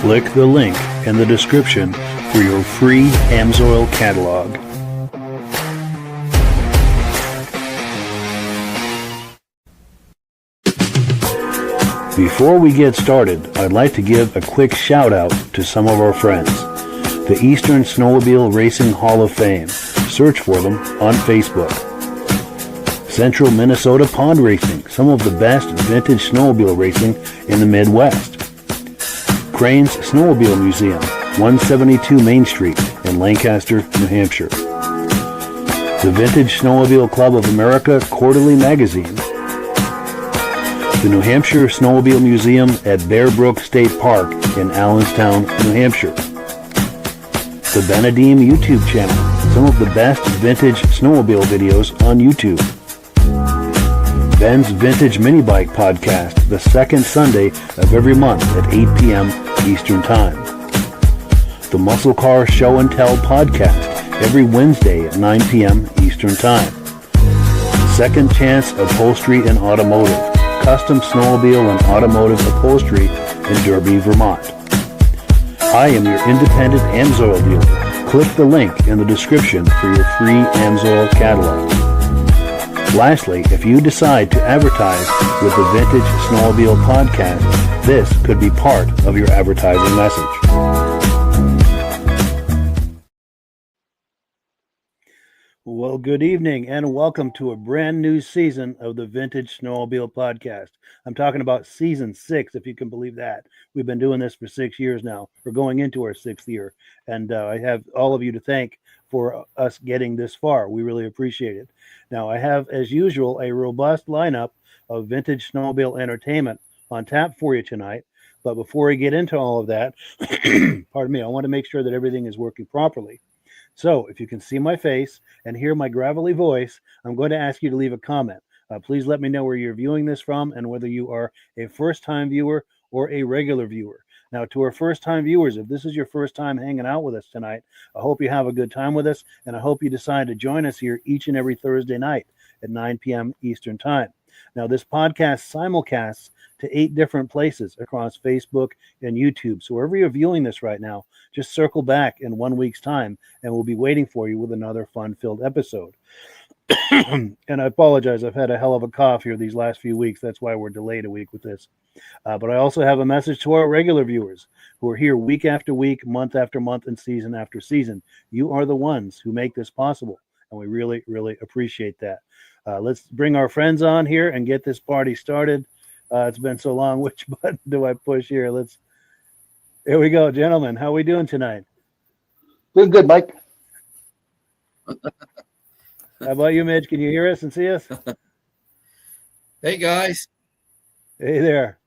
Click the link in the description for your free Amsoil catalog. Before we get started, I'd like to give a quick shout out to some of our friends. The Eastern Snowmobile Racing Hall of Fame. Search for them on Facebook. Central Minnesota Pond Racing, some of the best vintage snowmobile racing in the Midwest. Crane's Snowmobile Museum, 172 Main Street in Lancaster, New Hampshire. The Vintage Snowmobile Club of America Quarterly Magazine. The New Hampshire Snowmobile Museum at Bear Brook State Park in Allenstown, New Hampshire. The Benedim YouTube channel, some of the best vintage snowmobile videos on YouTube. Ben's Vintage Mini Bike Podcast, the second Sunday of every month at 8 p.m. Eastern Time. The Muscle Car Show and Tell Podcast, every Wednesday at 9 p.m. Eastern Time. Second Chance Upholstery and Automotive, custom snowmobile and automotive upholstery in Derby, Vermont. I am your independent Amsoil dealer. Click the link in the description for your free Amsoil catalog. Lastly, if you decide to advertise with the Vintage Snowmobile Podcast, this could be part of your advertising message. Well, good evening and welcome to a brand new season of the Vintage Snowmobile Podcast. I'm talking about season 6, if you can believe that. We've been doing this for 6 years now. We're going into our 6th year. And I have all of you to thank for us getting this far. We really appreciate it. Now, I have, as usual, a robust lineup of vintage snowmobile entertainment on tap for you tonight. But before we get into all of that, pardon me, I want to make sure that everything is working properly. So if you can see my face and hear my gravelly voice, I'm going to ask you to leave a comment. Please let me know where you're viewing this from and whether you are a first-time viewer or a regular viewer. Now, to our first-time viewers, if this is your first time hanging out with us tonight, I hope you have a good time with us, and I hope you decide to join us here each and every Thursday night at 9 p.m. Eastern Time. Now, this podcast simulcasts to 8 different places across Facebook and YouTube. So wherever you're viewing this right now, just circle back in 1 week's time, and we'll be waiting for you with another fun-filled episode. And I apologize. I've had a hell of a cough here these last few weeks. That's why we're delayed a week with this. But I also have a message to our regular viewers who are here week after week, month after month, and season after season. You are the ones who make this possible, and we really, really appreciate that. Let's bring our friends on here and get this party started. It's been so long. Which button do I push here? Here we go, gentlemen. How are we doing tonight? Doing good, Mike. How about you, Midge? Can you hear us and see us? Hey, guys. Hey there.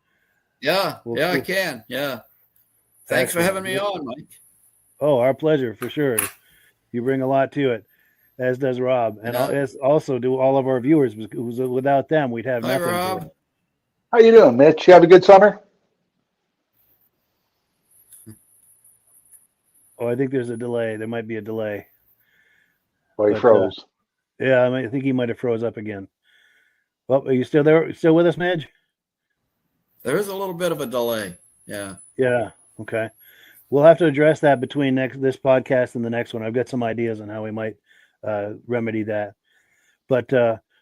Yeah, I can. Yeah. Thanks for having me on, Mike. Oh, our pleasure, for sure. You bring a lot to it, as does Rob. And as also do all of our viewers, because without them, we'd have nothing. Hi, Rob. How you doing, Mitch? You have a good summer? Oh, I think there's a delay. There might be a delay. Oh, he froze. Yeah, I think he might have froze up again. Well, are you still there? Still with us, Midge? There is a little bit of a delay. Yeah. Yeah. Okay. We'll have to address that between this podcast and the next one. I've got some ideas on how we might remedy that. But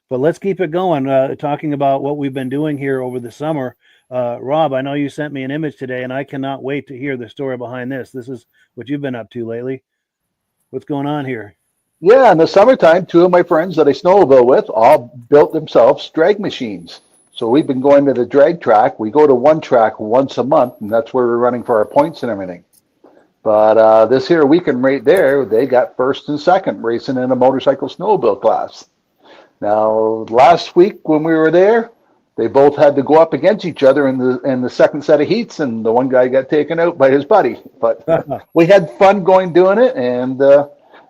let's keep it going. Talking about what we've been doing here over the summer. Rob, I know you sent me an image today, and I cannot wait to hear the story behind this. This is what you've been up to lately. What's going on here? Yeah, in the summertime, 2 of my friends that I snowmobile with all built themselves drag machines. So we've been going to the drag track. We go to one track once a month, and that's where we're running for our points and everything. But this here weekend right there, they got first and second racing in a motorcycle snowmobile class. Now, last week when we were there, they both had to go up against each other in the second set of heats, and the one guy got taken out by his buddy. But we had fun doing it, and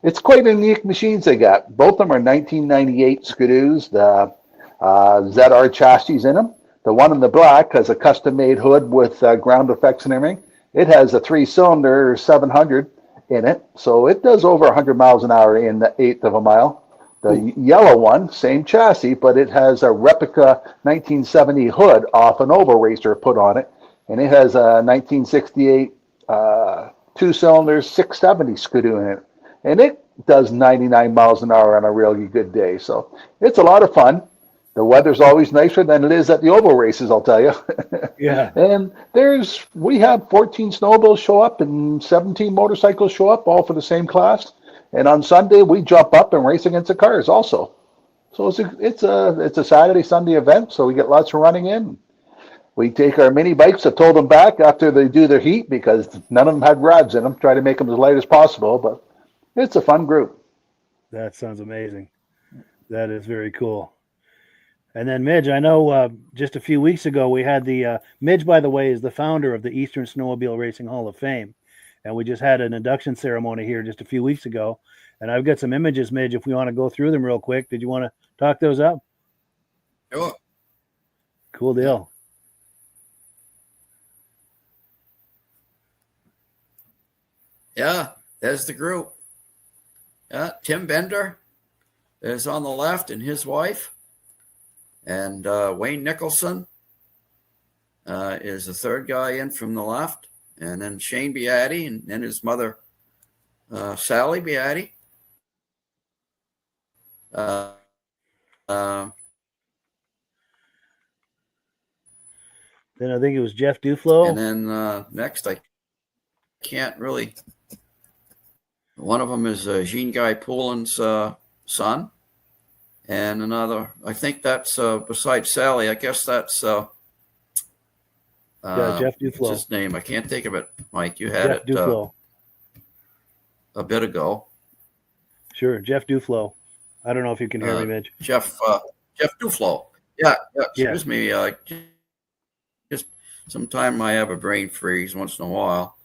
it's quite unique machines they got. Both of them are 1998 Skidoos, the ZR chassis in them. The one in the black has a custom-made hood with ground effects and everything. It has a 3-cylinder 700 in it, so it does over 100 miles an hour in the eighth of a mile. The yellow one, same chassis, but it has a replica 1970 hood off an oval racer put on it, and it has a 1968 2 cylinders, 670 Skidoo in it. And it does 99 miles an hour on a really good day. So it's a lot of fun. The weather's always nicer than it is at the oval races, I'll tell you. Yeah. And we have 14 snowmobiles show up and 17 motorcycles show up, all for the same class. And on Sunday, we jump up and race against the cars also. So it's a Saturday, Sunday event. So we get lots of running in. We take our mini bikes and tow them back after they do their heat because none of them had rods in them. Try to make them as light as possible, but it's a fun group. That sounds amazing. That is very cool. And then Midge, I know just a few weeks ago we had the Midge, by the way, is the founder of the Eastern Snowmobile Racing Hall of Fame. And we just had an induction ceremony here just a few weeks ago. And I've got some images, Midge, if we want to go through them real quick. Did you want to talk those up? Sure. Cool deal. Yeah, there's the group. Yeah, Tim Bender is on the left and his wife. And Wayne Nicholson is the third guy in from the left. And then Shane Beatty and his mother, Sally Beatty. Then I think it was Jeff Duflo. And then next, I can't really. One of them is Jean Guy Poulin's son. And another, I think that's besides Sally, I guess that's Jeff Duflo. What's his name? I can't think of it, Mike. You had Jeff Duflo. A bit ago. Sure, Jeff Duflo. I don't know if you can hear me, Midge. Jeff Duflo. Yeah, excuse me. Just sometime I have a brain freeze once in a while.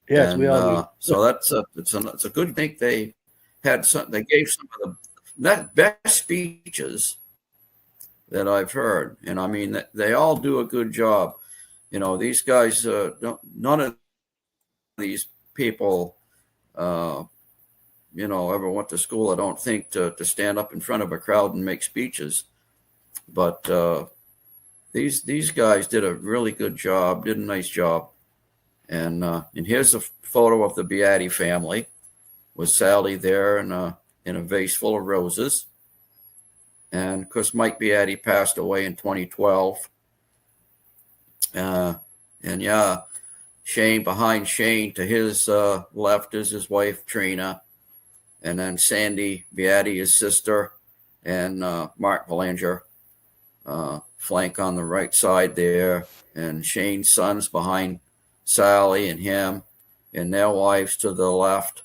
Yes, and, we all do. So that's it's a good thing they had some. They gave some of the best speeches that I've heard, and I mean they all do a good job. You know, these guys. None of these people, ever went to school. I don't think to stand up in front of a crowd and make speeches, but these guys did a really good job. Did a nice job. And here's a photo of the Beatty family with Sally there in a vase full of roses. And of course, Mike Beatty passed away in 2012. Shane, behind Shane to his left is his wife, Trina. And then Sandy Beatty, his sister, and Mark Belanger flank on the right side there. And Shane's sons behind Sally and him and their wives to the left.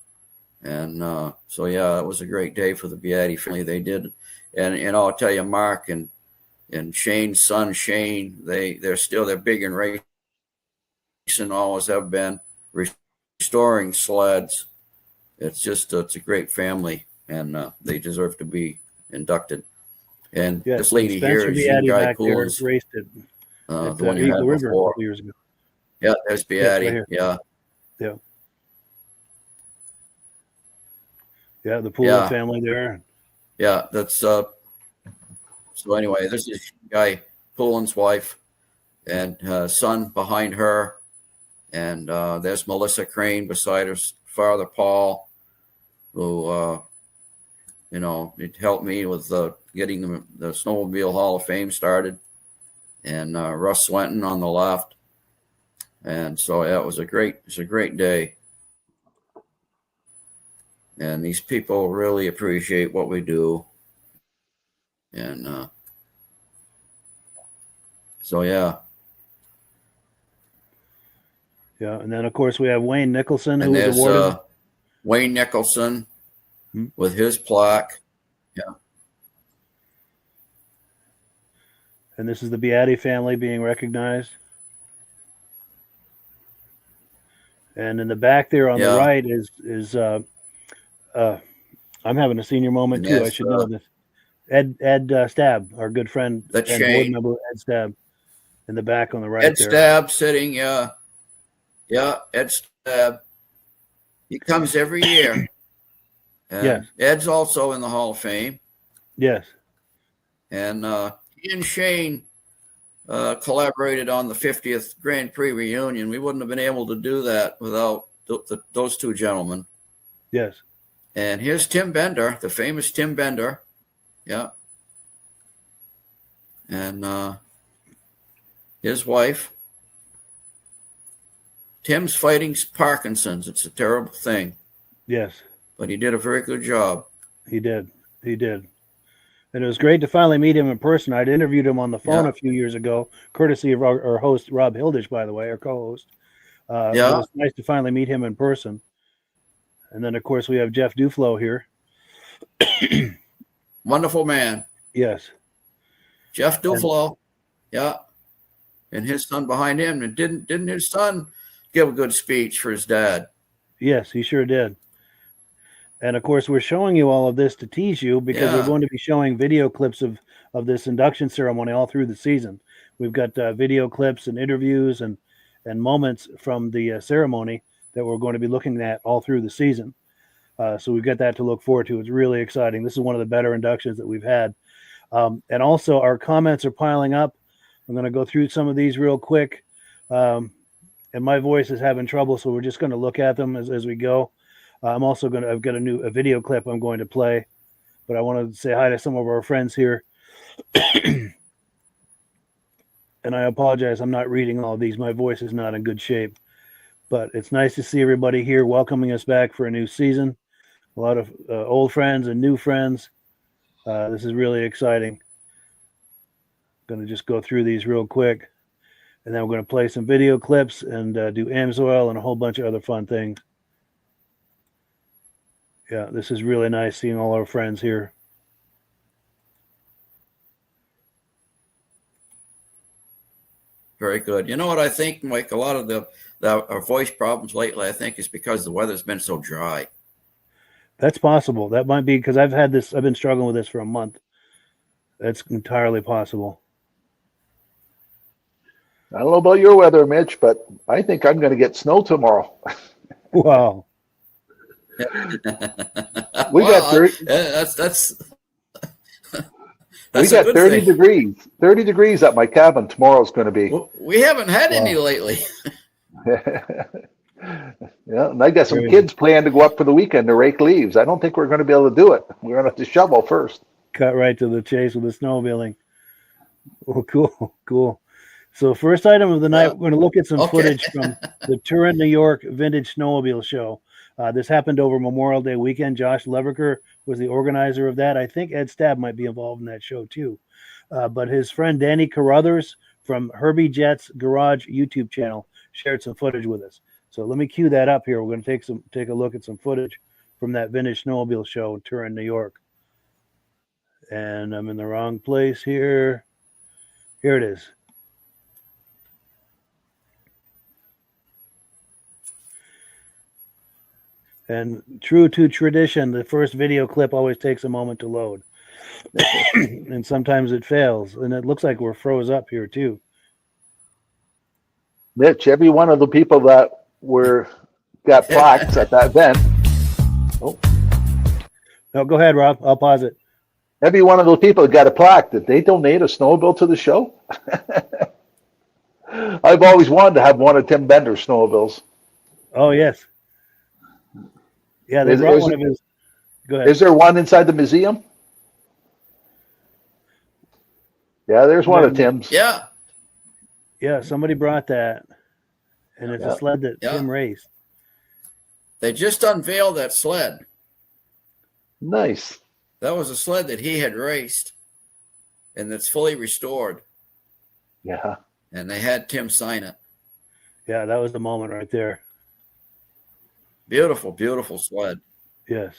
And it was a great day for the Beatty family. They did. And I'll tell you, Mark and Shane's son, Shane, they're big in racing, always have been, restoring sleds. It's a great family, and they deserve to be inducted. And this lady here is Jean Guy Poulin's, raced it the one you had River before. a couple years ago. Yeah, there's Beatty. Right Yeah. Yeah, the Poulin family there. Yeah, that's so anyway, this is Guy Poulin's wife and son behind her. And there's Melissa Crane beside her father, Paul, who, it helped me with getting the Snowmobile Hall of Fame started. And Russ Swenton on the left. And so, it was a great day. And these people really appreciate what we do. And Yeah, and then, of course, we have Wayne Nicholson, who was awarded. Wayne Nicholson with his plaque. Yeah. And this is the Beatty family being recognized. And in the back there on the right is I'm having a senior moment too. I should know this. Ed Stab, our good friend and board member Ed Stab, in the back on the right. Ed Stab sitting, Ed Stab. He comes every year. Yes. Ed's also in the Hall of Fame. Yes. And he and Shane collaborated on the 50th Grand Prix reunion. We wouldn't have been able to do that without those two gentlemen. Yes. And here's Tim Bender, the famous Tim Bender. Yeah. And his wife. Tim's fighting Parkinson's. It's a terrible thing. Yes. But he did a very good job. He did. And it was great to finally meet him in person. I'd interviewed him on the phone a few years ago, courtesy of our host, Rob Hilditch, by the way, our co-host. It was nice to finally meet him in person. And then, of course, we have Jeff Duflo here. Wonderful man. Yes. Jeff Duflo. And his son behind him. And didn't his son give a good speech for his dad? Yes, he sure did. And, of course, we're showing you all of this to tease you because we're going to be showing video clips of this induction ceremony all through the season. We've got video clips and interviews and moments from the ceremony that we're going to be looking at all through the season. So we've got that to look forward to. It's really exciting. This is one of the better inductions that we've had. And also, our comments are piling up. I'm going to go through some of these real quick. And my voice is having trouble, so we're just going to look at them as we go. I've got a video clip I'm going to play, but I want to say hi to some of our friends here. And I apologize, I'm not reading all of these. My voice is not in good shape, but it's nice to see everybody here welcoming us back for a new season. A lot of old friends and new friends. This is really exciting. I'm going to just go through these real quick, and then we're going to play some video clips and do Amsoil and a whole bunch of other fun things. Yeah, this is really nice seeing all our friends here. Very good. You know what I think, Mike? A lot of our voice problems lately, I think, is because the weather's been so dry. That's possible. That might be because I've been struggling with this for a month. That's entirely possible. I don't know about your weather, Mitch, but I think I'm going to get snow tomorrow. Wow. We got 30. We got 30 degrees. 30 degrees at my cabin tomorrow's going to be. Well, we haven't had any lately. Yeah, and I got some kids planned to go up for the weekend to rake leaves. I don't think we're going to be able to do it. We're going to have to shovel first. Cut right to the chase with the snowmobiling. Oh, cool. So first item of the night, we're going to look at some footage from the Turin, New York Vintage Snowmobile Show. This happened over Memorial Day weekend. Josh Leverker was the organizer of that. I think Ed Stab might be involved in that show too. But his friend Danny Carruthers from Herbie Jett's Garage YouTube channel shared some footage with us. So let me cue that up here. We're going to take a look at some footage from that Vintage Snowmobile Show in Turin, New York. And I'm in the wrong place here. Here it is. And true to tradition, the first video clip always takes a moment to load. And sometimes it fails. And it looks like we're froze up here too. Mitch, every one of the people that got plaques at that event. Oh. No, go ahead, Rob. I'll pause it. Every one of those people that got a plaque, did they donate a snowmobile to the show? I've always wanted to have one of Tim Bender's snowmobiles. Oh, yes. Yeah, they brought one of his. Go ahead. Is there one inside the museum? Yeah, there's one of Tim's. Yeah. Yeah, somebody brought that. And it's a sled that Tim raced. They just unveiled that sled. Nice. That was a sled that he had raced, and that's fully restored. Yeah. And they had Tim sign it. Yeah, that was the moment right there. Beautiful, beautiful sled. Yes.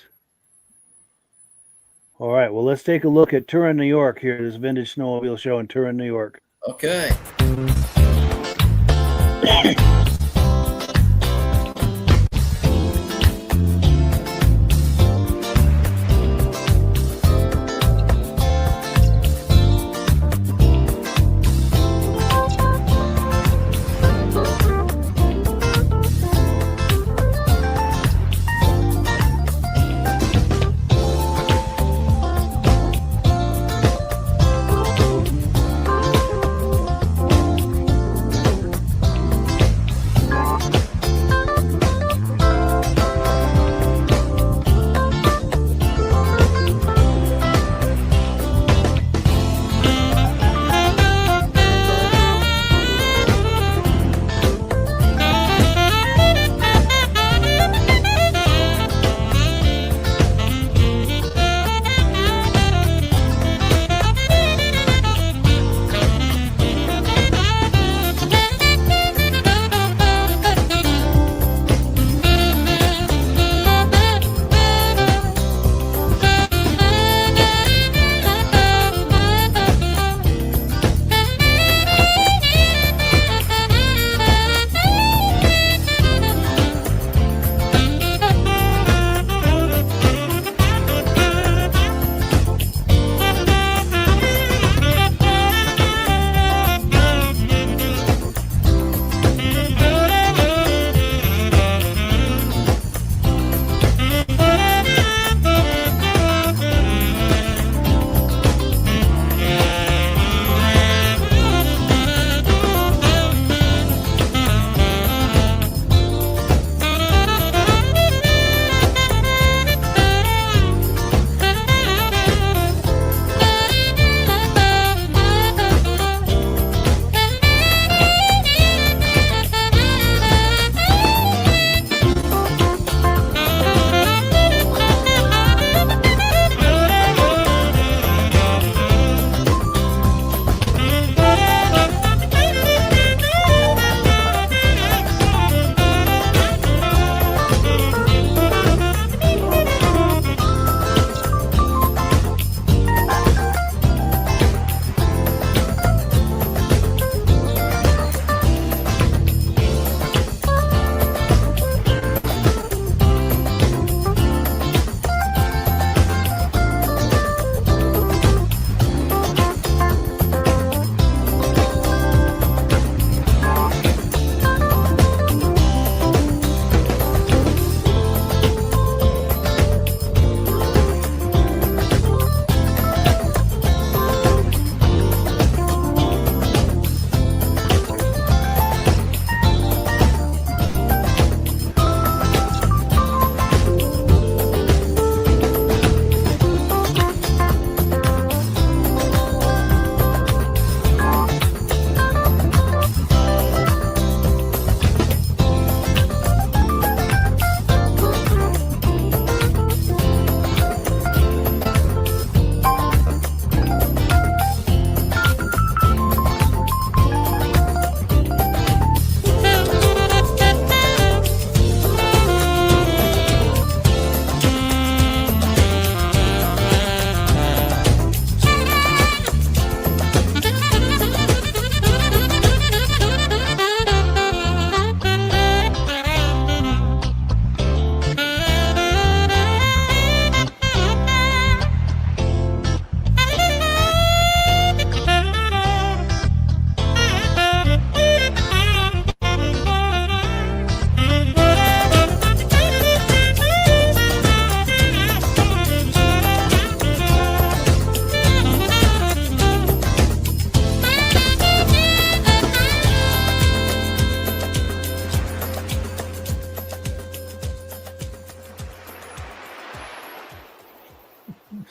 All right, well, let's take a look at Turin, New York here, this Vintage Snowmobile Show in Turin, New York. Okay.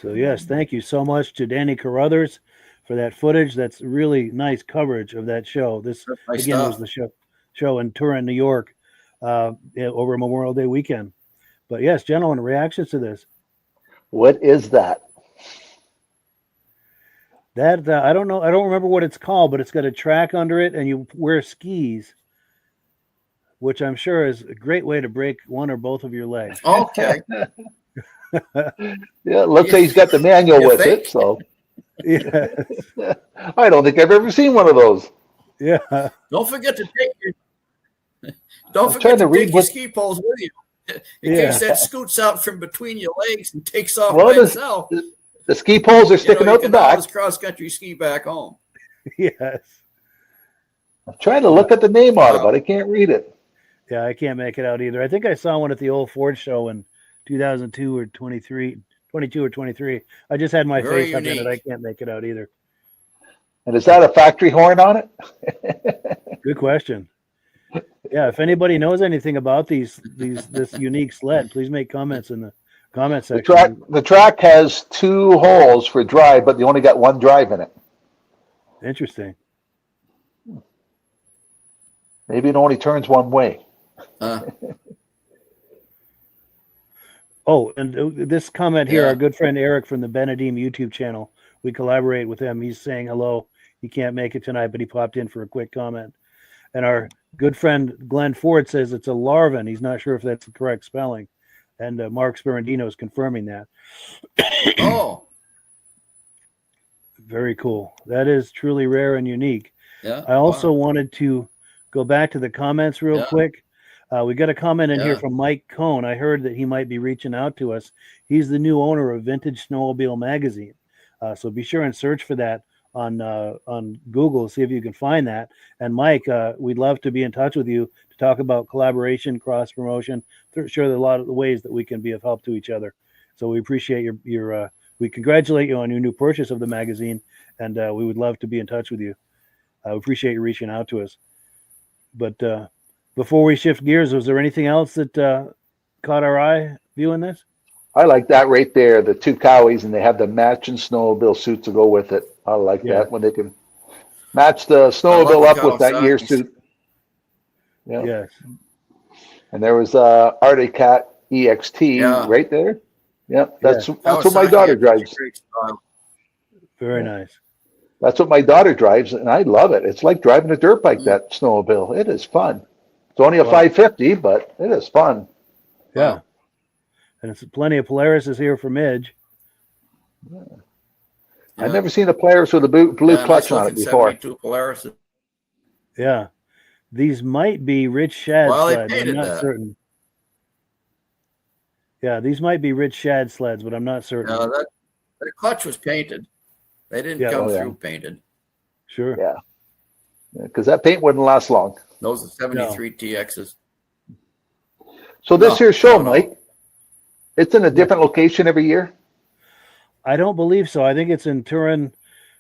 So yes, thank you so much to Danny Carruthers for that footage. That's really nice coverage of that show. This That's nice again stuff. was the show in Turin, New York, over Memorial Day weekend. But yes, gentlemen, reactions to this. What is that? That I don't know. I don't remember what it's called, but it's got a track under it, and you wear skis, which I'm sure is a great way to break one or both of your legs. Okay. Yeah, it looks like he's got the manual You with think? it. So Yeah, I don't think I've ever seen one of those. yeah, Don't forget to take your I'm trying to read what- ski poles with you in Yeah. case that scoots out from between your legs and takes off Well, by this- itself. The ski poles are sticking you out the can back. always cross country ski back home. yes. I'm trying to look at the name on it, but I can't read it. Yeah, I can't make it out either. I think I saw one at the old Ford show in 2002 or 22 or 23. I just had my Very face up in it. unique. I can't make it out either. And is that a factory horn on it? Good question. Yeah, if anybody knows anything about this unique sled, please make comments in the comment The section. track has 2 holes for drive, but they only got 1 drive in it. Interesting. Maybe it only turns one way. Oh, and this comment here, Yeah. our good friend Eric from the Benedim YouTube channel, we collaborate with him. He's saying hello. He can't make it tonight, but he popped in for a quick comment. And our good friend Glenn Ford says it's a Larvin. He's not sure if that's the correct spelling. And Mark Sperandino is confirming that. Oh, Very cool. That is truly rare and unique. yeah. I also Wow. wanted to go back to the comments real Yeah. quick. We got a comment in here Yeah. from Mike Cohn. I heard that he might be reaching out to us. He's the new owner of Vintage Snowmobile magazine. So be sure and search for that on Google, see if you can find that. And Mike, we'd love to be in touch with you to talk about collaboration, cross promotion. Sure, there are a lot of the ways that we can be of help to each other. So we appreciate your we congratulate you on your new purchase of the magazine, and we would love to be in touch with you. I appreciate you reaching out to us. But before we shift gears, was there anything else that caught our eye viewing this? I like that right there, the 2 cowies, and they have the matching snowmobile suit to go with it. I like Yeah. that when they can match the snowmobile up with that year suit. Yeah. Yes. And there was Arctic Cat EXT Yeah. right there. Yep, that's what my Kawasaki daughter has drives. great style. Very nice. That's what my daughter drives, and I love it. It's like driving a dirt bike, that snowmobile. It is fun. It's only a Wow. 550, but it is fun. Yeah. Wow. And it's plenty of Polaris here for Midge. I've never seen a Polaris with a blue clutch on it before. 72 Polaris. Yeah. These might be Rich Shad Well, they sleds. I'm painted not that. certain. Yeah, these might be Rich Shad sleds, but I'm not certain. No, that the clutch was painted. They didn't Yeah. come Oh, yeah. through painted. Sure. Yeah. Because that paint wouldn't last long. Those are 73 TXs. So this No, here show, no. Mike, it's in a different location every year. I don't believe so. I think it's in Turin.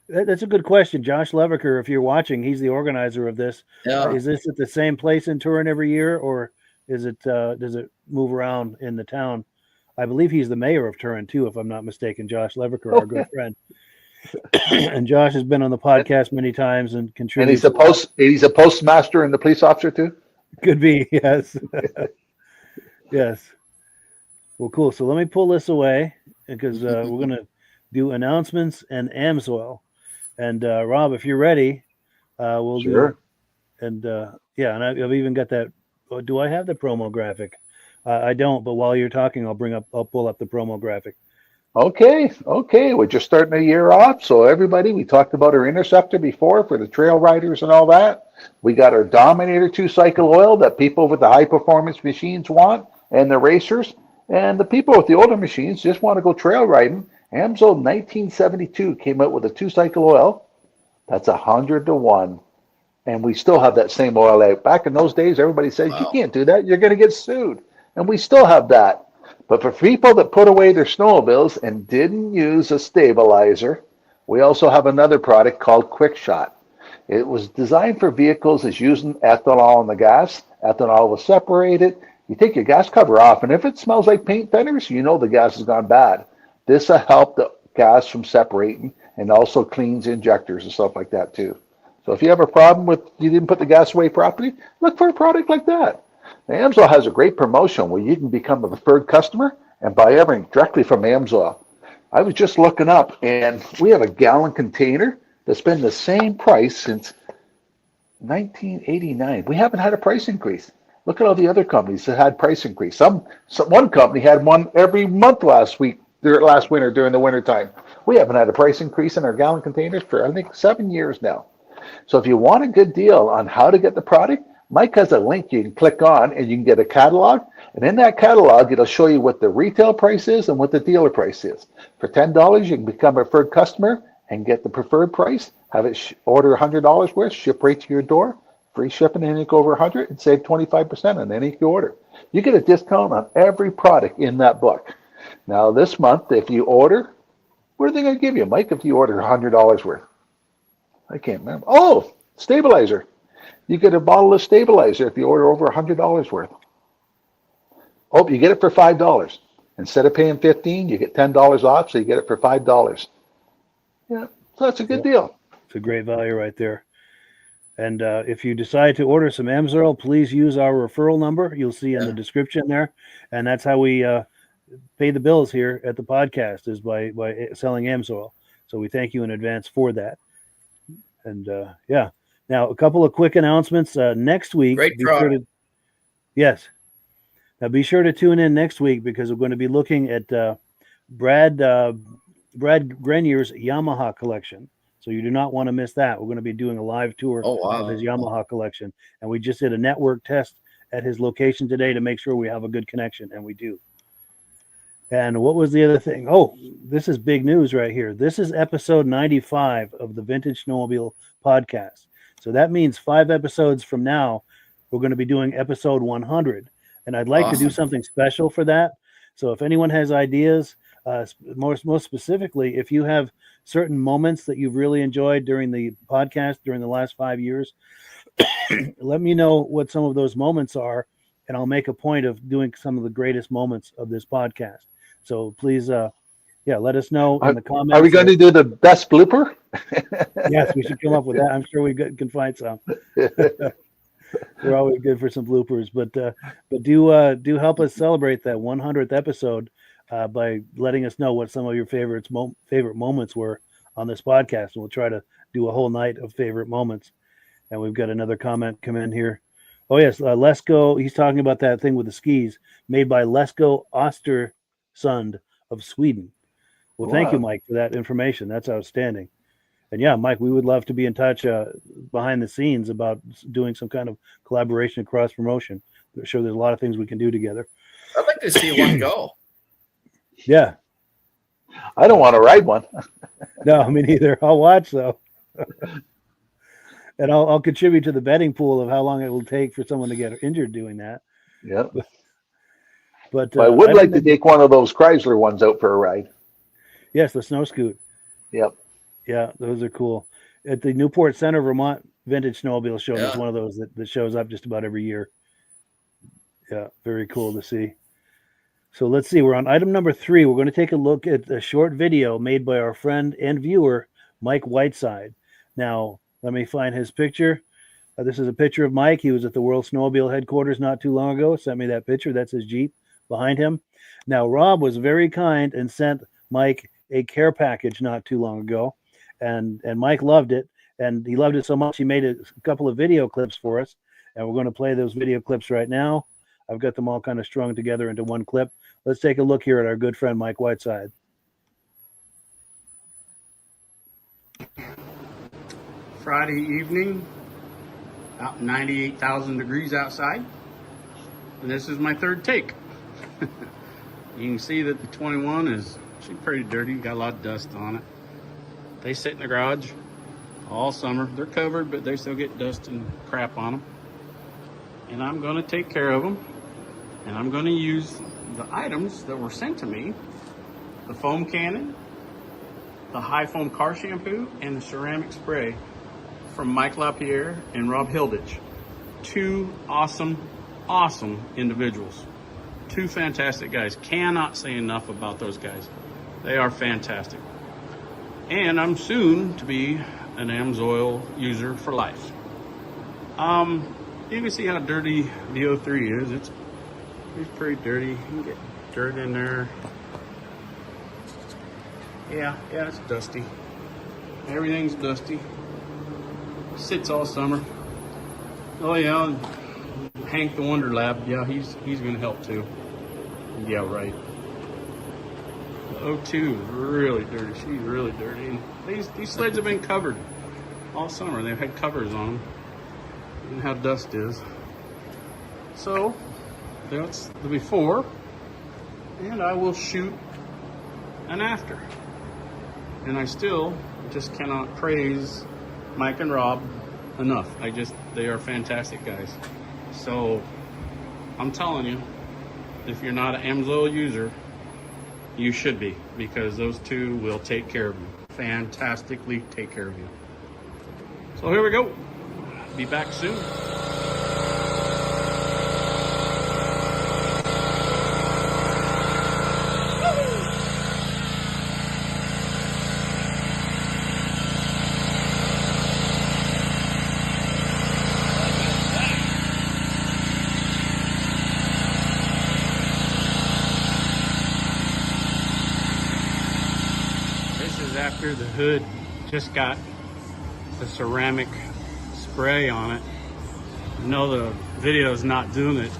That's a good question. Josh Leviker, if you're watching, he's the organizer of this. Yeah. Is this at the same place in Turin every year, or is it does it move around in the town? I believe he's the mayor of Turin too, if I'm not mistaken. Josh Leviker, our good friend. And Josh has been on the podcast many times and And contributes. he's a postmaster and the police officer too. Could be, yes. Yes. Well, cool. So let me pull this away because we're going to do announcements and Amsoil. And Rob, if you're ready, we'll Sure. do. And yeah, and I've even got that. Do I have the promo graphic? I don't, but while you're talking, I'll pull up the promo graphic. Okay. We're just starting a year off. So everybody, we talked about our Interceptor before for the trail riders and all that. We got our Dominator 2-cycle oil that people with the high performance machines want, and the racers. And the people with the older machines just want to go trail riding. Amsoil 1972 came out with a 2-cycle oil. That's 100 to 1. And we still have that same oil out. Back in those days, everybody says, Wow. you can't do that. You're going to get sued. And we still have that. But for people that put away their snowmobiles and didn't use a stabilizer, we also have another product called Quick Shot. It was designed for vehicles as using ethanol in the gas. Ethanol was separated. You take your gas cover off, and if it smells like paint thinners, you know the gas has gone bad. This will help the gas from separating and also cleans injectors and stuff like that too. So if you have a problem with you didn't put the gas away properly, look for a product like that. Amsoil has a great promotion where you can become a preferred customer and buy everything directly from Amsoil. I was just looking up, and we have a gallon container that's been the same price since 1989. We haven't had a price increase. Look at all the other companies that had price increase. One company had one every month last winter during the winter time. We haven't had a price increase in our gallon containers for I think 7 years now. So if you want a good deal on how to get the product, Mike has a link you can click on and you can get a catalog. And in that catalog, it'll show you what the retail price is and what the dealer price is. For $10, you can become a preferred customer and get the preferred price. Have it order $100 worth, ship right to your door, free shipping, and go over $100 and save 25% on any order. You get a discount on every product in that book. Now this month, if you order, what are they going to give you, Mike, if you order $100 worth? I can't remember. Oh, stabilizer. You get a bottle of stabilizer if you order over $100 worth. Oh, you get it for $5. Instead of paying $15, you get $10 off, so you get it for $5. Yeah, so that's a good deal. It's a great value right there. And if you decide to order some Amsoil, please use our referral number. You'll see in the description there. And that's how we pay the bills here at the podcast, is by selling Amsoil. So we thank you in advance for that. And now a couple of quick announcements. Next week, Great draw. Now be sure to tune in next week because we're going to be looking at Brad Grenier's Yamaha collection. So you do not want to miss that. We're going to be doing a live tour of his Yamaha collection. And we just did a network test at his location today to make sure we have a good connection, and we do. And what was the other thing? Oh, this is big news right here. This is episode 95 of the Vintage Snowmobile Podcast. So that means 5 episodes from now, we're going to be doing episode 100. And I'd like to do something special for that. So if anyone has ideas, most specifically, if you have certain moments that you've really enjoyed during the podcast during the last 5 years, let me know what some of those moments are, and I'll make a point of doing some of the greatest moments of this podcast. So please, let us know in the comments. Are we going to do the best blooper? Yes, we should come up with that. I'm sure we can find some. We're always good for some bloopers, but do help us celebrate that 100th episode by letting us know what some of your favorite moments were on this podcast, and we'll try to do a whole night of favorite moments. And we've got another comment come in here. Oh yes, Lesko. He's talking about that thing with the skis made by Lesko Ostersund of Sweden. Well, thank you, Mike, for that information. That's outstanding. And yeah, Mike, we would love to be in touch behind the scenes about doing some kind of collaboration, cross promotion. I'm sure there's a lot of things we can do together. I'd like to see one go. Yeah. I don't want to ride one. No, me neither. I'll watch though. And I'll contribute to the betting pool of how long it will take for someone to get injured doing that. Yep. But I would like to take one of those Chrysler ones out for a ride. Yes, the snow scoot. Yep. Yeah, those are cool. At the Newport Center, Vermont Vintage Snowmobile Show is one of those that shows up just about every year. Yeah, very cool to see. So let's see. We're on item number 3. We're going to take a look at a short video made by our friend and viewer, Mike Whiteside. Now, let me find his picture. This is a picture of Mike. He was at the World Snowmobile headquarters not too long ago. Sent me that picture. That's his Jeep behind him. Now, Rob was very kind and sent Mike a care package not too long ago. And Mike loved it. And he loved it so much, he made a couple of video clips for us. And we're going to play those video clips right now. I've got them all kind of strung together into one clip. Let's take a look here at our good friend, Mike Whiteside. Friday evening, about 98,000 degrees outside, and this is my third take. You can see that the 21 is actually pretty dirty, got a lot of dust on it. They sit in the garage all summer. They're covered, but they still get dust and crap on them. And I'm going to take care of them, and I'm going to use the items that were sent to me: the foam cannon, the high foam car shampoo, and the ceramic spray from Mike LaPierre and Rob Hilditch. 2 awesome individuals. 2 fantastic guys. Cannot say enough about those guys. They are fantastic. And I'm soon to be an Amsoil user for life. You can see how dirty the 03 is. It's pretty dirty. You can get dirt in there. Yeah, it's dusty. Everything's dusty. Sits all summer. Oh yeah, Hank the Wonder Lab. Yeah, he's gonna help too. Yeah, right. The 02 is really dirty. She's really dirty. And these sleds have been covered all summer. They've had covers on them. And how dust is. So that's the before, and I will shoot an after. And I still just cannot praise Mike and Rob enough. They are fantastic guys. So I'm telling you, if you're not an Amsoil user, you should be, because those two will take care of you. Fantastically take care of you. So here we go. Be back soon. This is after the hood just got the ceramic spray on it. I know the video is not doing it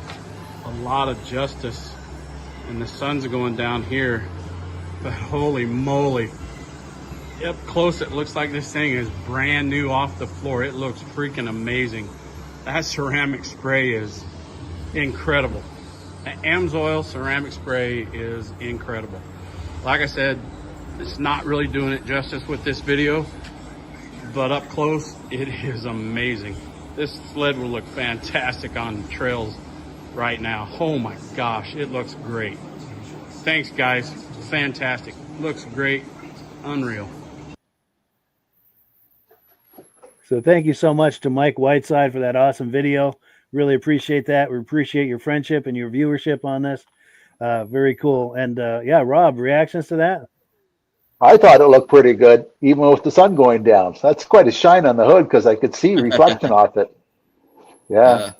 a lot of justice, and the sun's going down here, but holy moly, up close it looks like this thing is brand new off the floor. It looks freaking amazing. That ceramic spray is incredible. The Amsoil ceramic spray is incredible. Like I said, it's not really doing it justice with this video, but up close it is amazing. This sled will look fantastic on trails right now. Oh my gosh, it looks great. Thanks guys, fantastic. Looks great, unreal. So thank you so much to Mike Whiteside for that awesome video. Really appreciate that. We appreciate your friendship and your viewership on this. Very cool. And yeah, Rob, reactions to that? I thought it looked pretty good, even with the sun going down. So that's quite a shine on the hood because I could see reflection off it. Yeah.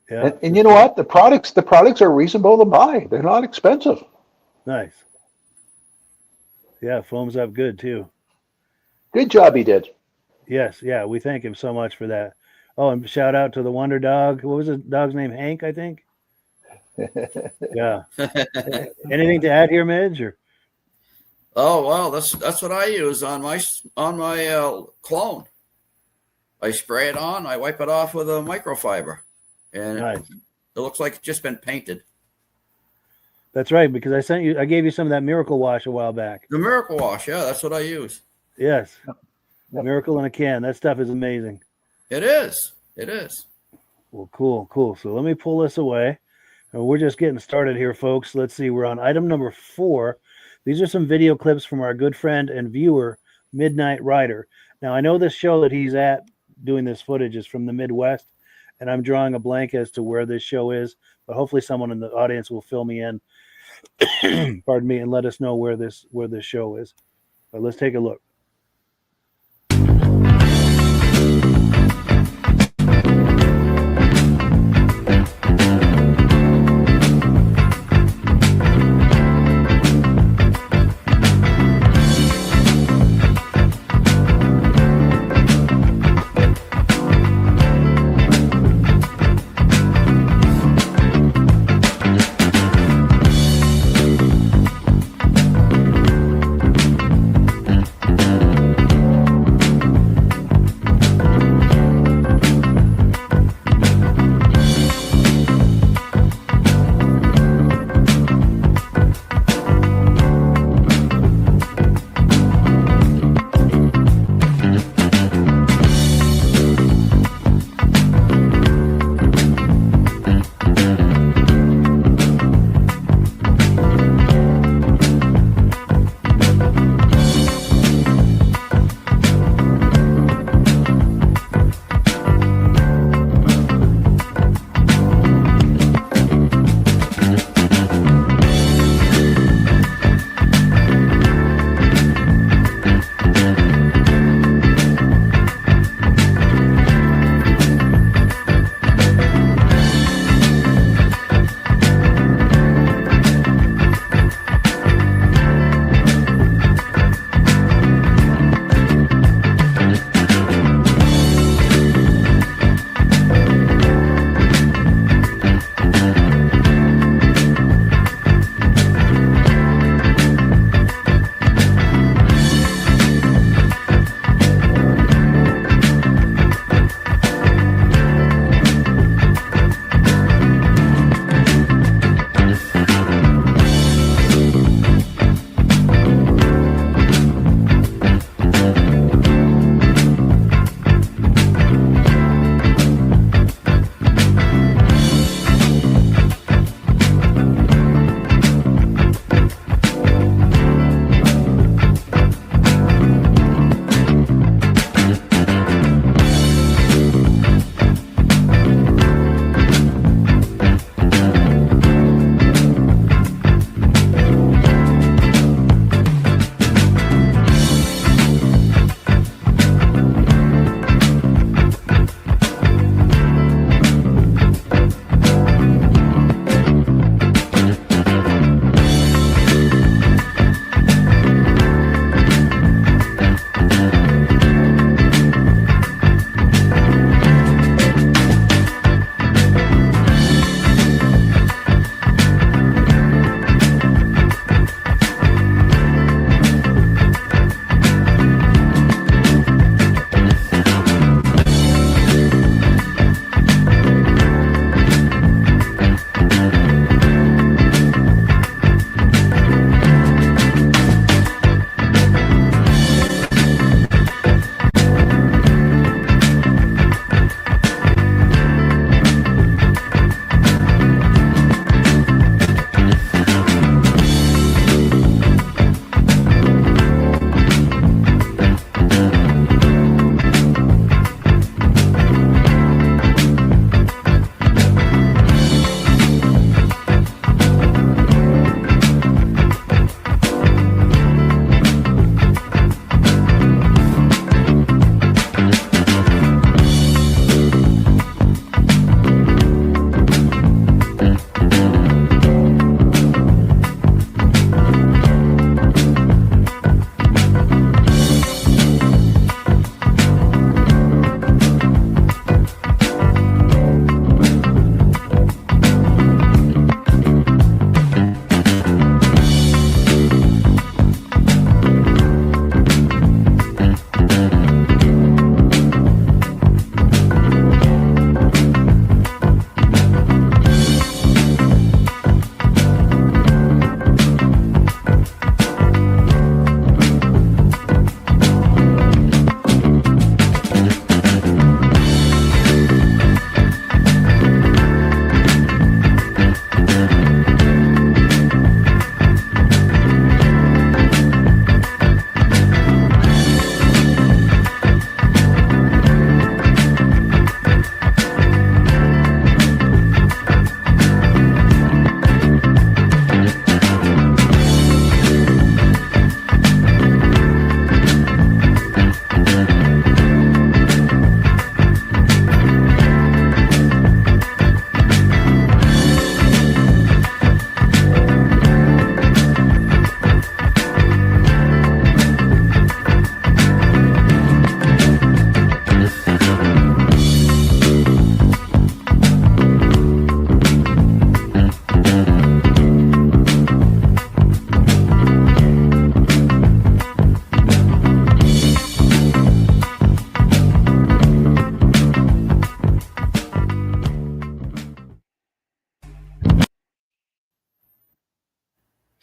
Yeah. And you know what? The products are reasonable to buy. They're not expensive. Nice. Yeah, foams up good too. Good job he did. Yes, yeah, we thank him so much for that. Oh, and shout out to the Wonder Dog. What was the dog's name? Hank, I think. Yeah. Anything to add here, Midge? Or? Oh well, that's what I use on my clone. I spray it on. I wipe it off with a microfiber, and nice. It looks like it's just been painted. That's right, because I gave you some of that Miracle Wash a while back. The Miracle Wash, yeah, that's what I use. Yes. Yep. Miracle in a can. That stuff is amazing. It is. It is. Well, cool. So let me pull this away. And we're just getting started here, folks. Let's see. We're on item number 4. These are some video clips from our good friend and viewer, Midnatt Rider. Now, I know this show that he's at doing this footage is from the Midwest, and I'm drawing a blank as to where this show is, but hopefully someone in the audience will fill me in, pardon me, and let us know where this show is. But let's take a look.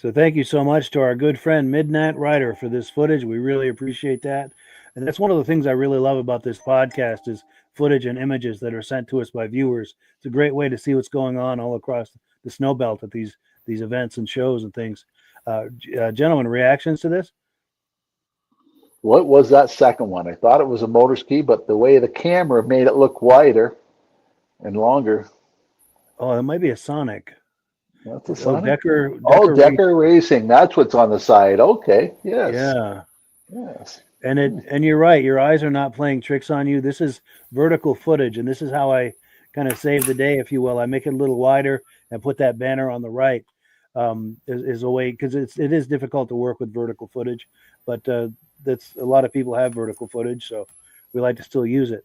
So thank you so much to our good friend Midnatt Rider for this footage. We really appreciate that. And that's one of the things I really love about this podcast is footage and images that are sent to us by viewers. It's a great way to see what's going on all across the snow belt at these events and shows and things. Gentlemen, reactions to this? What was that second one? I thought it was a motor ski, but the way the camera made it look wider and longer. Oh, it might be a Sonic. That's a Sonic? Decker Racing. That's what's on the side. Okay. Yes. Yeah. Yes. And you're right. Your eyes are not playing tricks on you. This is vertical footage, and this is how I kind of save the day, if you will. I make it a little wider and put that banner on the right is a way, because it is difficult to work with vertical footage, but that's a lot of people have vertical footage, so we like to still use it.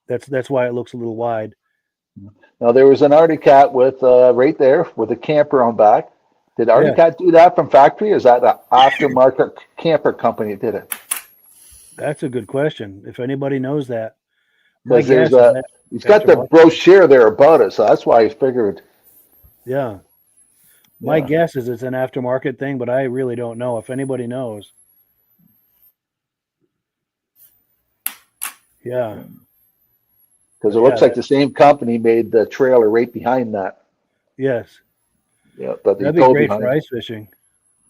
That's why it looks a little wide. Now there was an Arctic Cat with right there with a camper on back. Did Arctic Cat do that from factory, or is that an aftermarket camper company that did it? That's a good question. If anybody knows that, he's got the brochure there about it, so that's why I figured. Yeah. My guess is it's an aftermarket thing, but I really don't know. If anybody knows. Yeah. Because it looks like the same company made the trailer right behind that. Yes. Yeah, but that'd be great for ice fishing.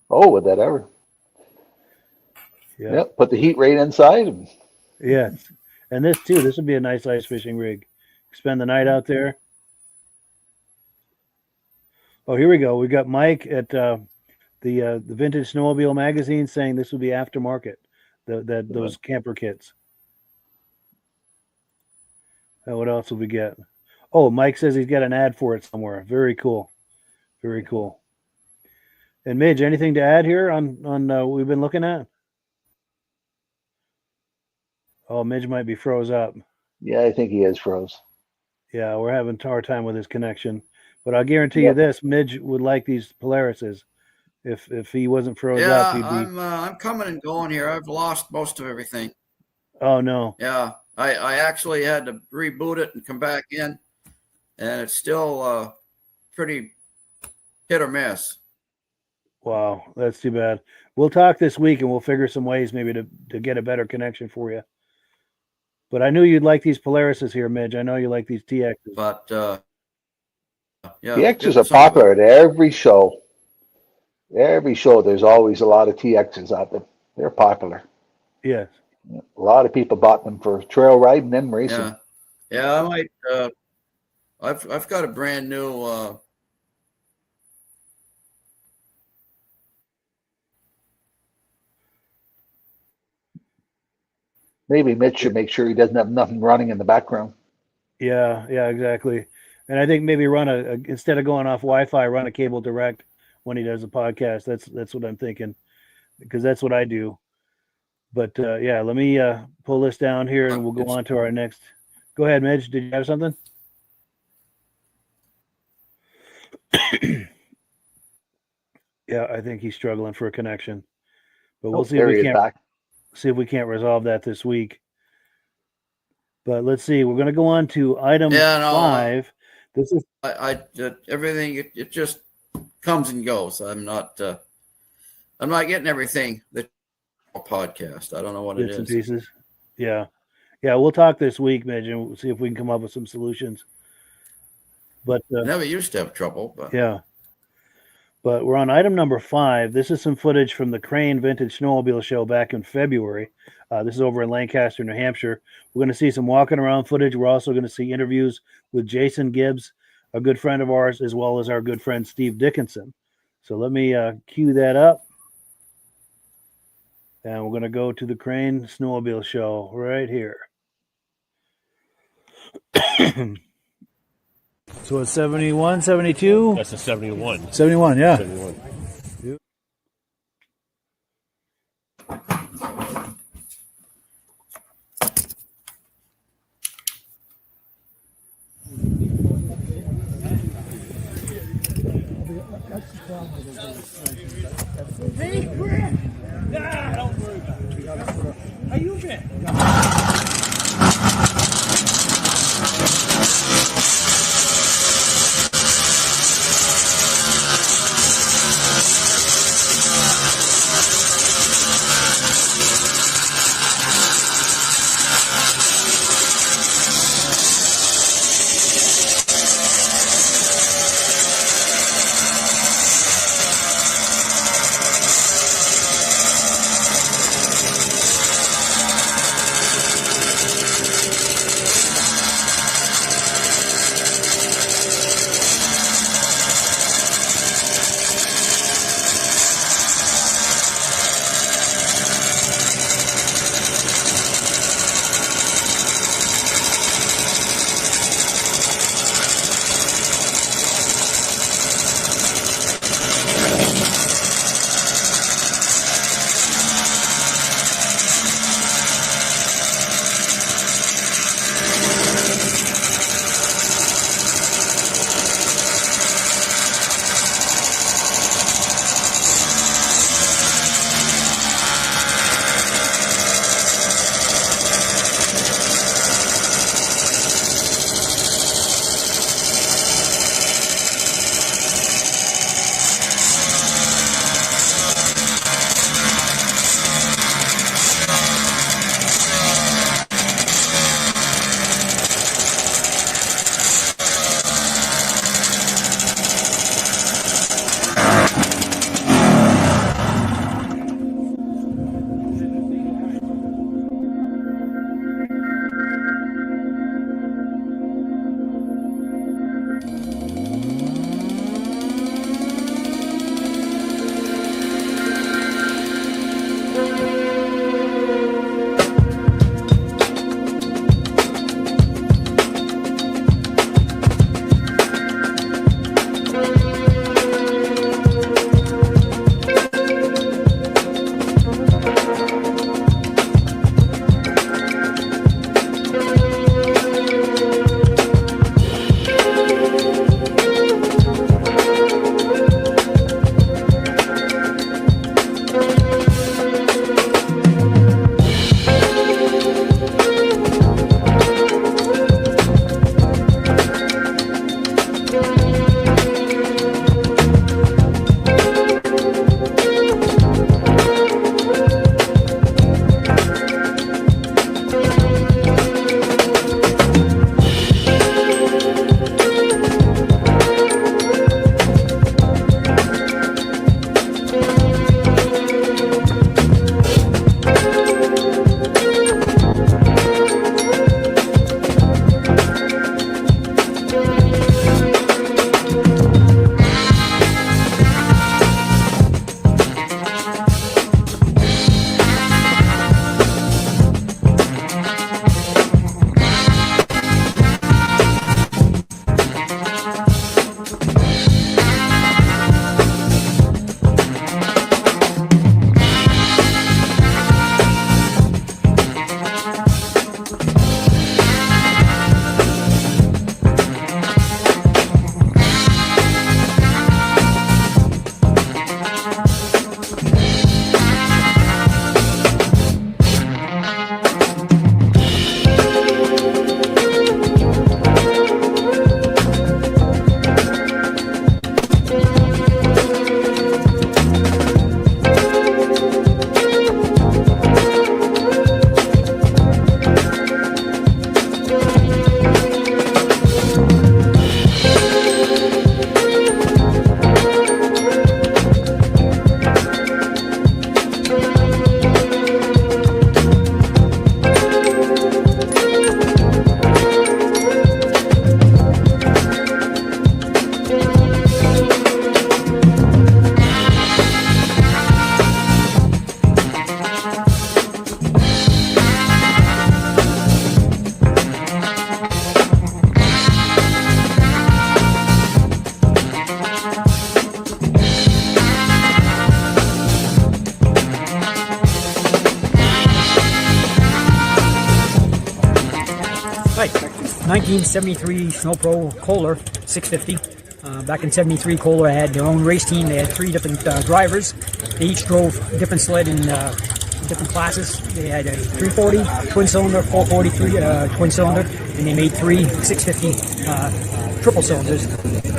Oh, would that ever? Yeah. Yep. Put the heat right inside. Yes. And this too. This would be a nice ice fishing rig. Spend the night out there. Oh, here we go. We got Mike at the Vintage Snowmobile magazine saying this would be aftermarket. Those camper kits. What else will we get? Oh, Mike says he's got an ad for it somewhere. Very cool. Very cool. And Midge, anything to add here on what we've been looking at? Oh, Midge might be froze up. Yeah, I think he is froze. Yeah, we're having a hard time with his connection. But I'll guarantee you this, Midge would like these Polarises. If he wasn't froze up, he'd be... I'm coming and going here. I've lost most of everything. Oh, no. Yeah, I actually had to reboot it and come back in, and it's still pretty hit or miss. Wow, that's too bad. We'll talk this week, and we'll figure some ways maybe to get a better connection for you. But I knew you'd like these Polarises here, Midge. I know you like these TXs. But, yeah. TXs are popular at every show. Every show, there's always a lot of TXs out there. They're popular. Yes. A lot of people bought them for trail riding and racing. Yeah, I might. I've got a brand new. Maybe Mitch should make sure he doesn't have nothing running in the background. Yeah, exactly. And I think maybe run instead of going off Wi-Fi, run a cable direct when he does a podcast. That's what I'm thinking, because that's what I do. But yeah, let me pull this down here, and we'll go on to our next. Go ahead, Midge. Did you have something? Yeah, I think he's struggling for a connection, but we'll see if we can't resolve that this week. But let's see. We're going to go on to item 5. This is everything. It just comes and goes. I'm not getting everything that podcast. I don't know what it is. Bits and pieces. Yeah. We'll talk this week, Midge, and we'll see if we can come up with some solutions. But never used to have trouble. But yeah. But we're on item number 5. This is some footage from the Crane Vintage Snowmobile Show back in February. This is over in Lancaster, New Hampshire. We're going to see some walking around footage. We're also going to see interviews with Jason Gibbs, a good friend of ours, as well as our good friend Steve Dickenson. So let me cue that up. And we're going to go to the Crane Snowmobile Show right here. So it's 71, 72? That's a 71. 71, yeah. 71. Yep. Hey, Brett! Nah, don't worry about it. How you been? 1973 Snow Pro Kohler 650. Back in 73, Kohler had their own race team. They had 3 different drivers. They each drove different sled in different classes. They had a 340 twin cylinder, 443 twin cylinder, and they made 3 650 triple cylinders.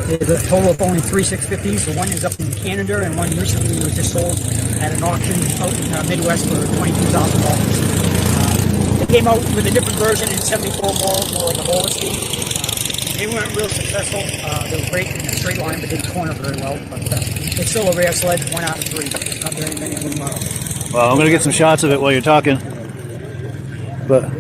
There's a total of only 3 650s. So one is up in Canada, and one recently was just sold at an auction out in Midwest for $22,000. They came out with a different version in 74 balls, more like a roller skate. They weren't real successful. They were great in the straight line, but didn't corner very well. But it's still a rare sled, 1 out of 3. Not very many of them. Well, I'm going to get some shots of it while you're talking. But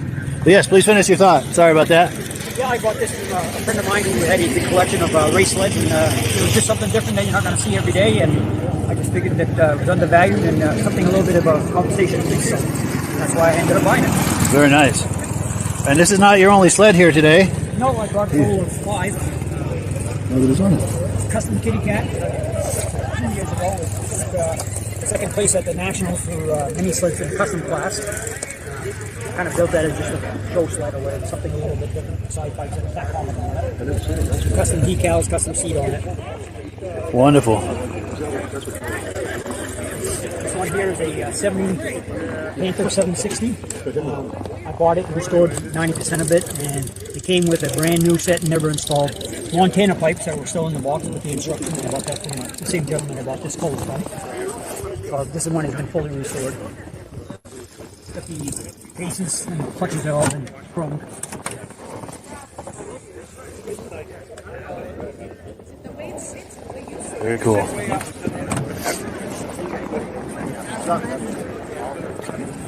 yes, please finish your thought. Sorry about that. Yeah, I bought this from a friend of mine who had a big collection of race sleds, and it was just something different that you're not going to see every day. And I just figured that it was undervalued and something a little bit of a compensation piece. So that's why I ended up buying it. Very nice. And this is not your only sled here today. No, I bought a total of 5. Look at this one. Custom kitty cat. 2 years ago, it was second place at the Nationals for mini sleds in the custom class. Kind of built that as just a show sled or whatever, something a little bit different. Side bikes and a tack on it. Custom decals, custom seat on it. Wonderful. This one here is a 70 Panther 760. I bought it, restored 90% of it, and it came with a brand new set, never installed Montana pipes that were still in the box with the instructions. I bought that from the same gentleman I bought this Kohler from. This one has been fully restored. Got the cases and the clutches are all been chromed. Very cool.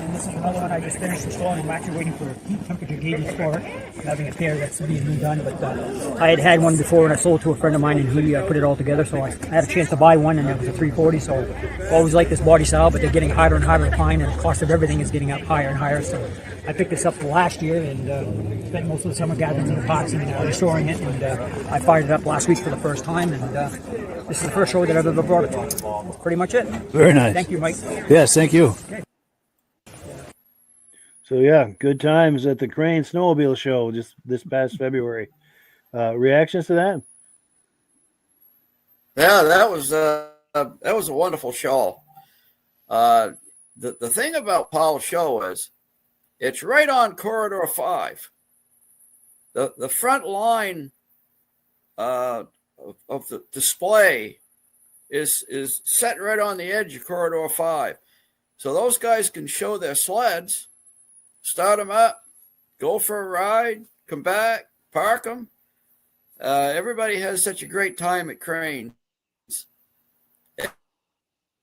And this is another one I just finished installing. I'm actually waiting for heat temperature gauges for it. I'm having a pair that's being redone, but I had one before and I sold it to a friend of mine and he put it all together, so I had a chance to buy one, and it was a 340, so I always like this body style, but they're getting harder and harder to find, and the cost of everything is getting up higher and higher, so I picked this up last year and spent most of the summer gathering in the parts and restoring it, and I fired it up last week for the first time, and this is the first show that I've ever brought it to. That's pretty much it. Very nice. Thank you, Mike. Yes, thank you. Okay. So yeah, good times at the Crane Snowmobile Show just this past February. Reactions to that? Yeah, that was a wonderful show. The thing about Powell's show is it's right on Corridor 5. The front line of the display is set right on the edge of Corridor 5. So those guys can show their sleds, start them up, go for a ride, come back, park them. Everybody has such a great time at Cranes.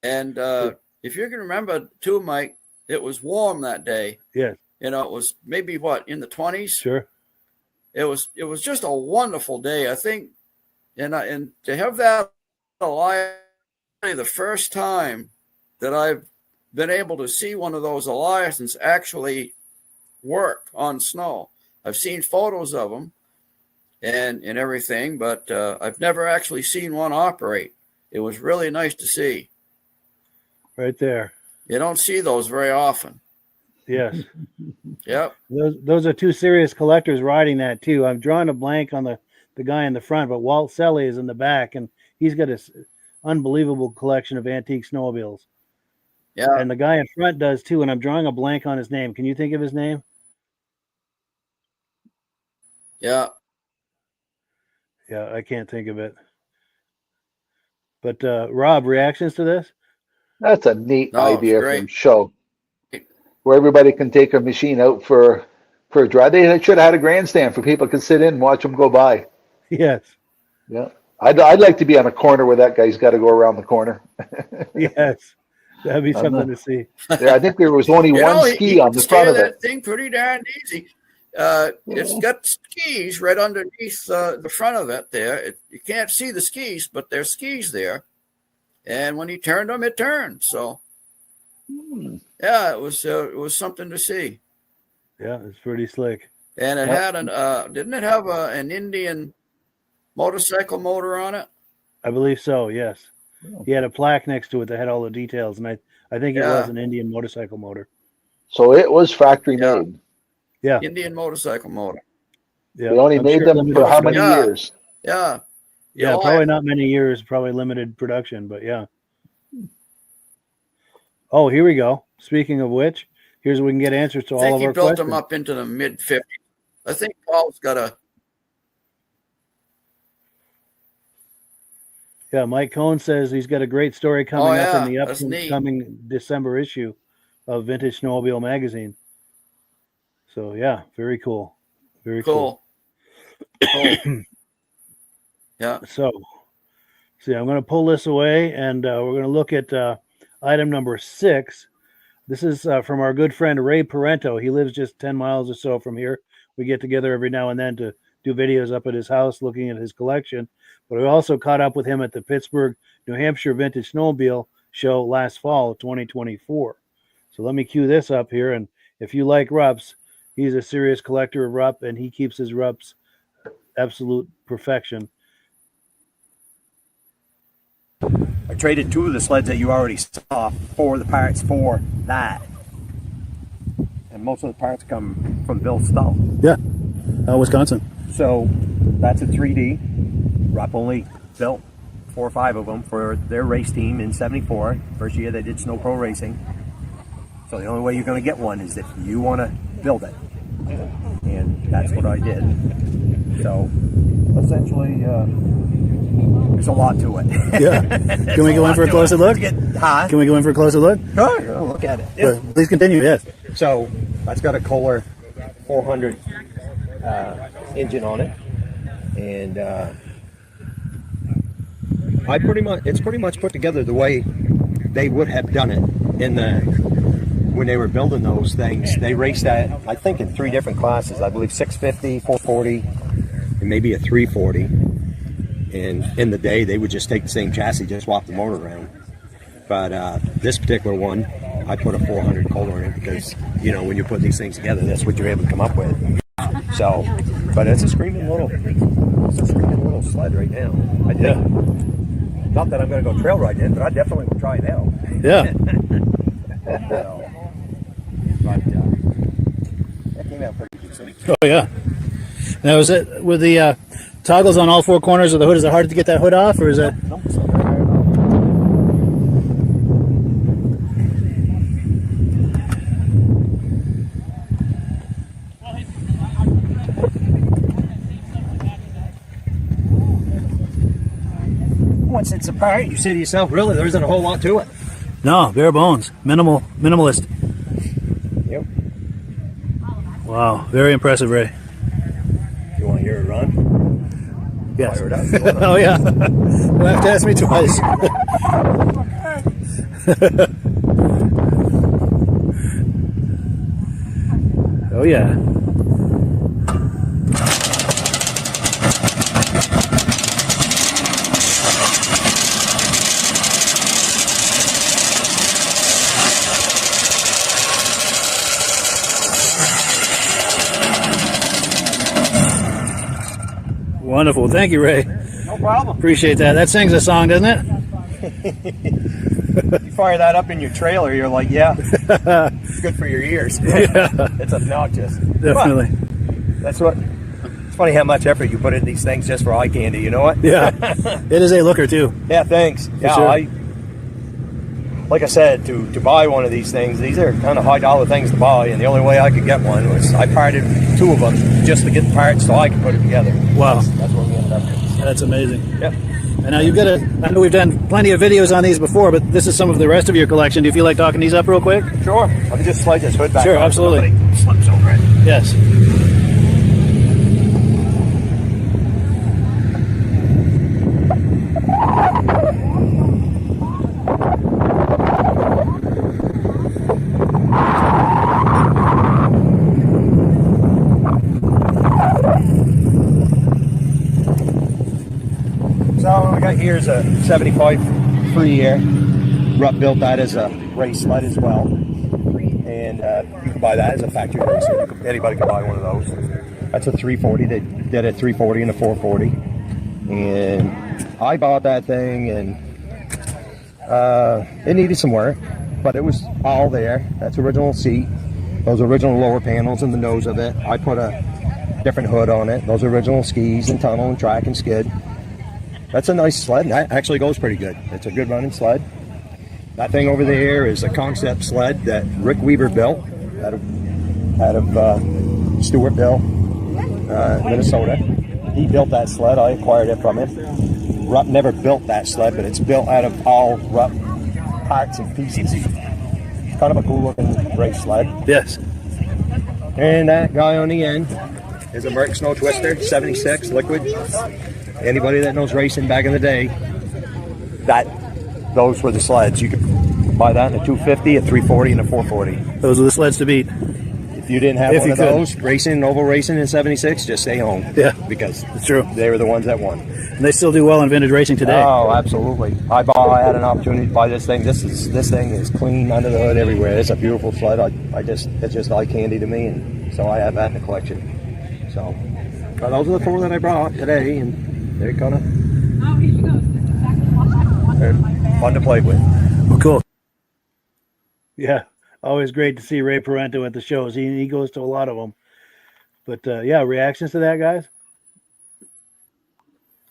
And if you can remember too, Mike, it was warm that day. Yes. You know, it was maybe in the 20s. Sure. It was just a wonderful day, I think. And to have that alive, the first time that I've been able to see one of those Eliasons actually work on snow. I've seen photos of them and everything, but I've never actually seen one operate. It was really nice to see. Right there. You don't see those very often. Yes. Yep. Those are 2 serious collectors riding that too. I'm drawing a blank on the guy in the front, but Walt Selly is in the back, and he's got this unbelievable collection of antique snowmobiles. Yeah. And the guy in front does too, and I'm drawing a blank on his name. Can you think of his name? Yeah. Yeah, I can't think of it. But Rob, reactions to this? That's a neat No, it's idea great. from show, where everybody can take a machine out for a drive. They should have had a grandstand for people to sit in and watch them go by. Yes. Yeah, I'd like to be on a corner where that guy's got to go around the corner. Yes. That'd be something to see. Yeah, I think there was only one ski on the front of it. That thing pretty darn easy. It's got skis right underneath the front of it there. You can't see the skis, but there's skis there. And when he turned them, it turned. So, yeah, it was something to see. Yeah, it's pretty slick. And it had didn't it have an Indian motorcycle motor on it? I believe so, yes. He had a plaque next to it that had all the details, and I think it was an Indian motorcycle motor. So it was factory made. Yeah. Indian motorcycle motor. Yeah, They only I'm made sure them limited for how many Yeah. years? Yeah. Yeah, You'll probably have- not many years, probably limited production, but yeah. Oh, here we go. Speaking of which, here's where we can get answers to I all think of he our built questions. them up into the mid 50s. I think Paul's got a. Yeah, Mike Cohn says he's got a great story coming up in the that's neat. upcoming December issue of Vintage Snowmobile magazine. So yeah, very cool. Very cool. Cool. Yeah. So, see, I'm going to pull this away, and we're going to look at item number 6. This is from our good friend Ray Parenteau. He lives just 10 miles or so from here. We get together every now and then to do videos up at his house looking at his collection. But we also caught up with him at the Pittsburg, New Hampshire Vintage Snowmobile show last fall of 2024. So let me cue this up here. And if you like Rupps, he's a serious collector of Rupp, and he keeps his Rupps absolute perfection. I traded 2 of the sleds that you already saw for the parts for that. And most of the parts come from Bill Stull. Yeah, Wisconsin. So that's a 3D. Rupp only built 4 or 5 of them for their race team in '74. First year they did snow pro racing. So the only way you're going to get one is if you want to build it. And that's what I did. So essentially, there's a lot to it. Yeah. Can we go in for a closer look? Can we go in for a closer look? Sure, look at it. Yeah. Please continue, yes. So that's got a Kohler 400 engine on it, and it's pretty much put together the way they would have done it when they were building those things. They raced that, I think, in 3 different classes. I believe 650, 440, and maybe a 340. And in the day, they would just take the same chassis, just swap the motor around. But this particular one, I put a 400 Kohler in it because, when you put these things together, that's what you're able to come up with. So, but it's a screaming little sled right now. I think. Not that I'm going to go trail riding in, but I definitely will try it out. Yeah. So, but that came out pretty decent. Oh, yeah. Now, is it with the toggles on all 4 corners of the hood? Is it hard to get that hood off, or is that? No, it's not very hard at all. Once it's apart, you say to yourself, really, there isn't a whole lot to it. No, bare bones. Minimalist. Yep. Wow, very impressive, Ray. You want to hear it run? Yes. Fire it up. Oh, yeah. You'll have to ask me twice. Oh, yeah. Wonderful. Thank you, Ray. No problem. Appreciate that. That sings a song, doesn't it? You fire that up in your trailer, you're like, yeah, it's good for your ears. Yeah. It's obnoxious. Definitely. But that's what. It's funny how much effort you put into these things just for eye candy. You know what? Yeah. It is a looker, too. Yeah. Thanks. Yeah. sure. Like I said, to buy one of these things, these are kind of high dollar things to buy, and the only way I could get one was I parted 2 of them just to get the parts so I could put it together. Wow. That's what we ended up with. That's amazing. Yep. And now I know we've done plenty of videos on these before, but this is some of the rest of your collection. Do you feel like talking these up real quick? Sure. Let me just slide this hood back. Sure, on so absolutely. nobody slips over it. Yes. So what we got here is a 75 free air. Rupp built that as a race sled as well. And you can buy that as a factory racer. Anybody can buy one of those. That's a 340. They did a 340 and a 440. And I bought that thing, and it needed some work, but it was all there. That's original seat. Those original lower panels and the nose of it. I put a different hood on it. Those original skis and tunnel and track and skid. That's a nice sled. That actually goes pretty good. It's a good running sled. That thing over there is a concept sled that Rick Weaver built out of Stewartville, Minnesota. He built that sled. I acquired it from him. Rupp never built that sled, but it's built out of all Rupp parts and pieces. It's kind of a cool looking race sled. Yes. And that guy on the end is a Merck Snow Twister, 76 liquid. Anybody that knows racing back in the day, those were the sleds. You could buy that in a 250, a 340, and a 440. Those are the sleds to beat. If you didn't have one of those, racing, oval racing in 76, just stay home. Yeah. Because it's true. They were the ones that won. And they still do well in vintage racing today. Oh, absolutely. I had an opportunity to buy this thing. This thing is clean under the hood everywhere. It's a beautiful sled. It's just eye candy to me, and so I have that in the collection. So, but those are the 4 that I brought today, and they're kind of fun to play with. Well, cool. Yeah, always great to see Ray Parenteau at the shows. He goes to a lot of them. But yeah, reactions to that, guys?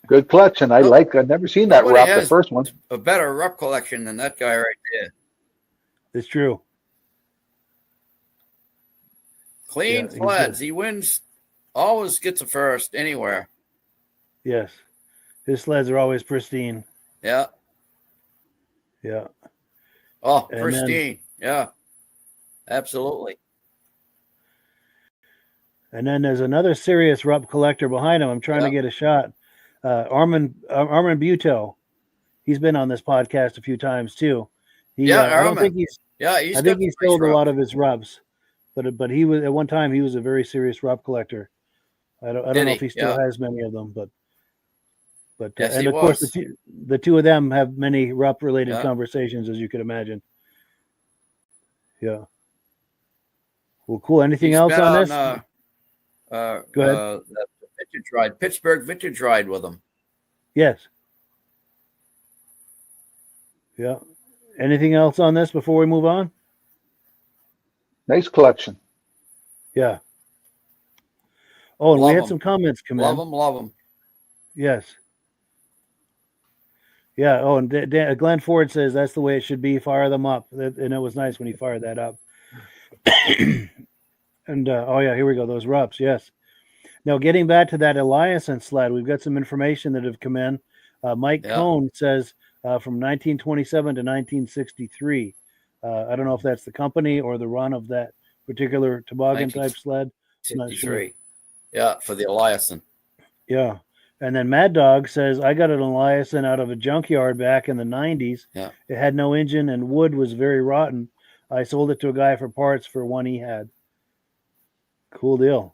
Good collection. I've never seen that Rupp, the first one. A better Rupp collection than that guy right there. It's true. Clean sleds. He wins, always gets a first anywhere. Yes. His sleds are always pristine. Yeah. Yeah. Oh, pristine. Yeah. Absolutely. And then there's another serious Rupp collector behind him. I'm trying to get a shot. Armin Buteau. He's been on this podcast a few times too. I don't think he's sold a lot of his Rupps, but he was at one time he was a very serious Rupp collector. I don't know if he still has many of them, but yes, and of course the two of them have many Rupp related conversations, as you could imagine. Yeah. Well, cool. Anything else on this? Go ahead. Vintage Ride, Pittsburg Vintage Ride with them. Yes. Yeah. Anything else on this before we move on? Nice collection. Yeah. Oh, and we had some comments come in. Love them. Yes. Yeah. Oh, and Glenn Ford says that's the way it should be. Fire them up. And it was nice when he fired that up. And oh yeah, here we go. Those Rupps. Yes. Now, getting back to that Eliason sled, we've got some information that have come in. Mike Cohn says from 1927 to 1963. I don't know if that's the company or the run of that particular toboggan-type sled. I'm not sure. Yeah, for the Eliason. Yeah. And then Mad Dog says, I got an Eliason out of a junkyard back in the 90s. Yeah. It had no engine and wood was very rotten. I sold it to a guy for parts for one he had. Cool deal.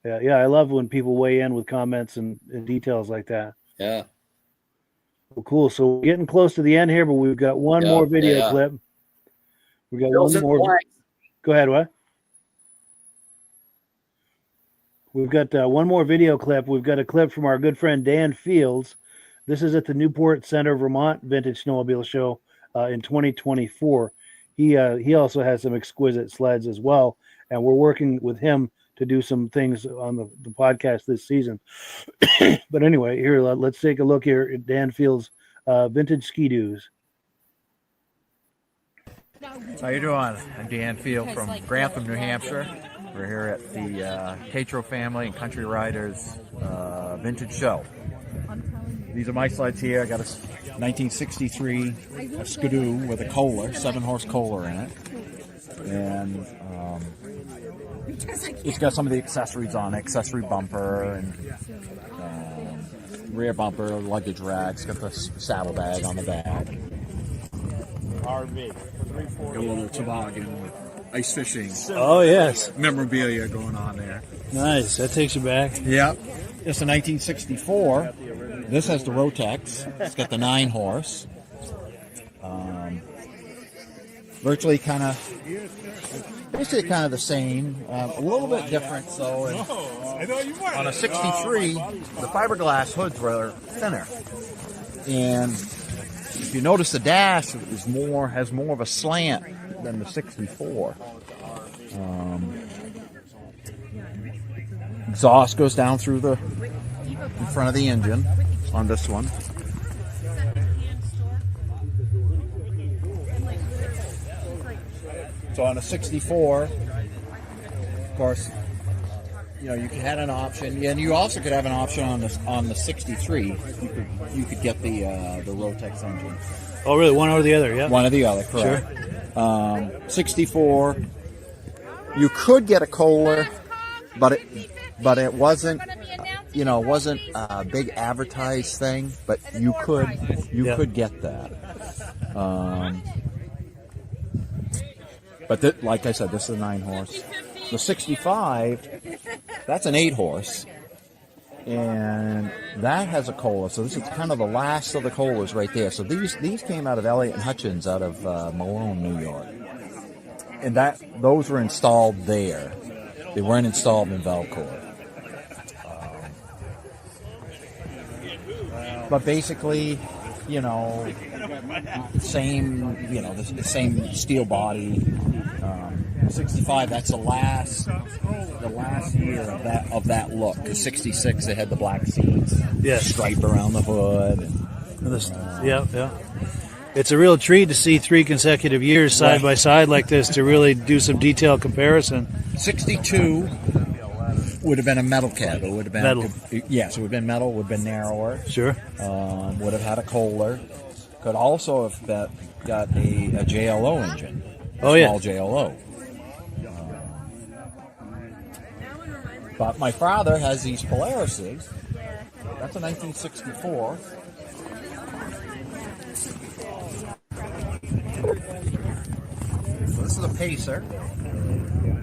Yeah, I love when people weigh in with comments and details like that. Yeah. Well, cool. So we're getting close to the end here, but we've got one more video clip. We got one more. Go ahead, what? We've got one more video clip. We've got a clip from our good friend Dan Fields. This is at the Newport Center, Vermont Vintage Snowmobile Show in 2024. He also has some exquisite sleds as well, and we're working with him to do some things on the podcast this season. But anyway, here, let's take a look here at Dan Fields' Vintage Ski-Doos. How you doing? I'm Dan Field from Grantham, New Hampshire. We're here at the Tatro Family and Country Riders Vintage Show. These are my sleds here. I got a 1963 Skidoo with a Kohler, 7-horse Kohler in it. And it's got some of the accessories on it, accessory bumper and rear bumper, luggage racks, got the saddlebag on the back. RV. Got a little toboggan, ice fishing. Oh, yes. Memorabilia going on there. Nice. That takes you back. Yep. It's a 1964. This has the Rotex. It's got the 9-horse. Virtually basically kind of the same. A little bit different, though. On a 63, the fiberglass hoods were thinner. And if you notice, the dash has more of a slant than the 64. exhaust goes down through in front of the engine on this one. So on a 64, of course, you had an option, and you also could have an option on the 63. You could get the Rotex engine. Oh, really? One or the other? Yeah. One or the other, correct. Sure. 64. You could get a Kohler, but it wasn't. Wasn't a big advertised thing, but you could get that. But like I said, this is a 9-horse. The 65, that's an 8-horse, and that has a Kohler. So this is kind of the last of the Kohlers right there. So these came out of Elliott and Hutchins out of Malone, New York, and those were installed there. They weren't installed in Valcourt. But basically, the same steel body. 65, that's the last year of that look. The 66, they had the black seats, stripe around the hood. Yeah. It's a real treat to see 3 consecutive years side by side like this to really do some detailed comparison. 62 would have been a metal cab. It would have been metal. Yes, it would have been metal. Would have been narrower. Sure. Would have had a Kohler. Could also have got a JLO engine. Small JLO. But my father has these Polarises. That's a 1964. So this is a Pacer.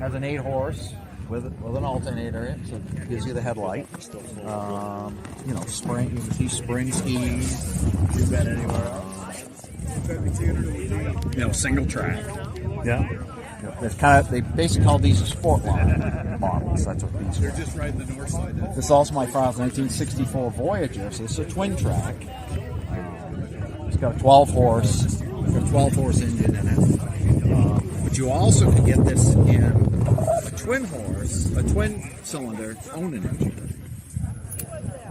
Has an 8-horse with an alternator in it, so it gives you the headlight. Spring. You can see spring skis. You've been anywhere else? Single track. Yeah. They basically call these a sport line models. That's what these are. They're just riding the north side. This is also my father's 1964 Voyager, so this is a twin track. It's got a 12-horse engine in it. But you also can get this in a twin cylinder Onan engine,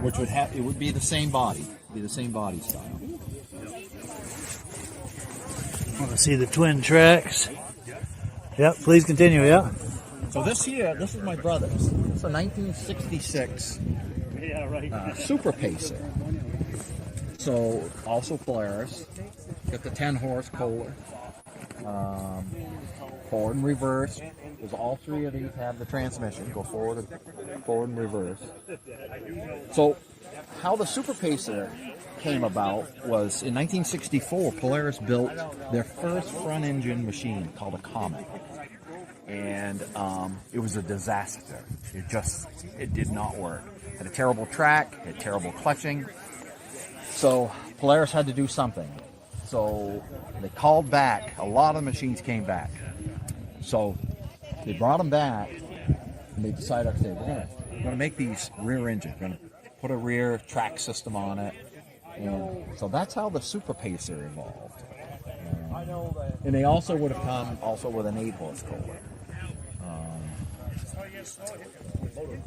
which would be the same body, style. I want to see the twin tracks. Yep, please continue, yeah. So this is my brother's. It's a 1966 Super Pacer. So also Polaris. Got the 10-horse Kohler. Forward and reverse. Because all 3 of these have the transmission. Go forward and reverse. So how the Super Pacer came about was in 1964, Polaris built their first front engine machine called a Comet. And it was a disaster. It did not work. Had a terrible track, had terrible clutching. So Polaris had to do something. So they called back. A lot of machines came back. So they brought them back, and they decided, okay, we're going to make these rear engine. We're going to put a rear track system on it. And so that's how the Super Pacer evolved. And they also would have come with an 8-horse Kohler.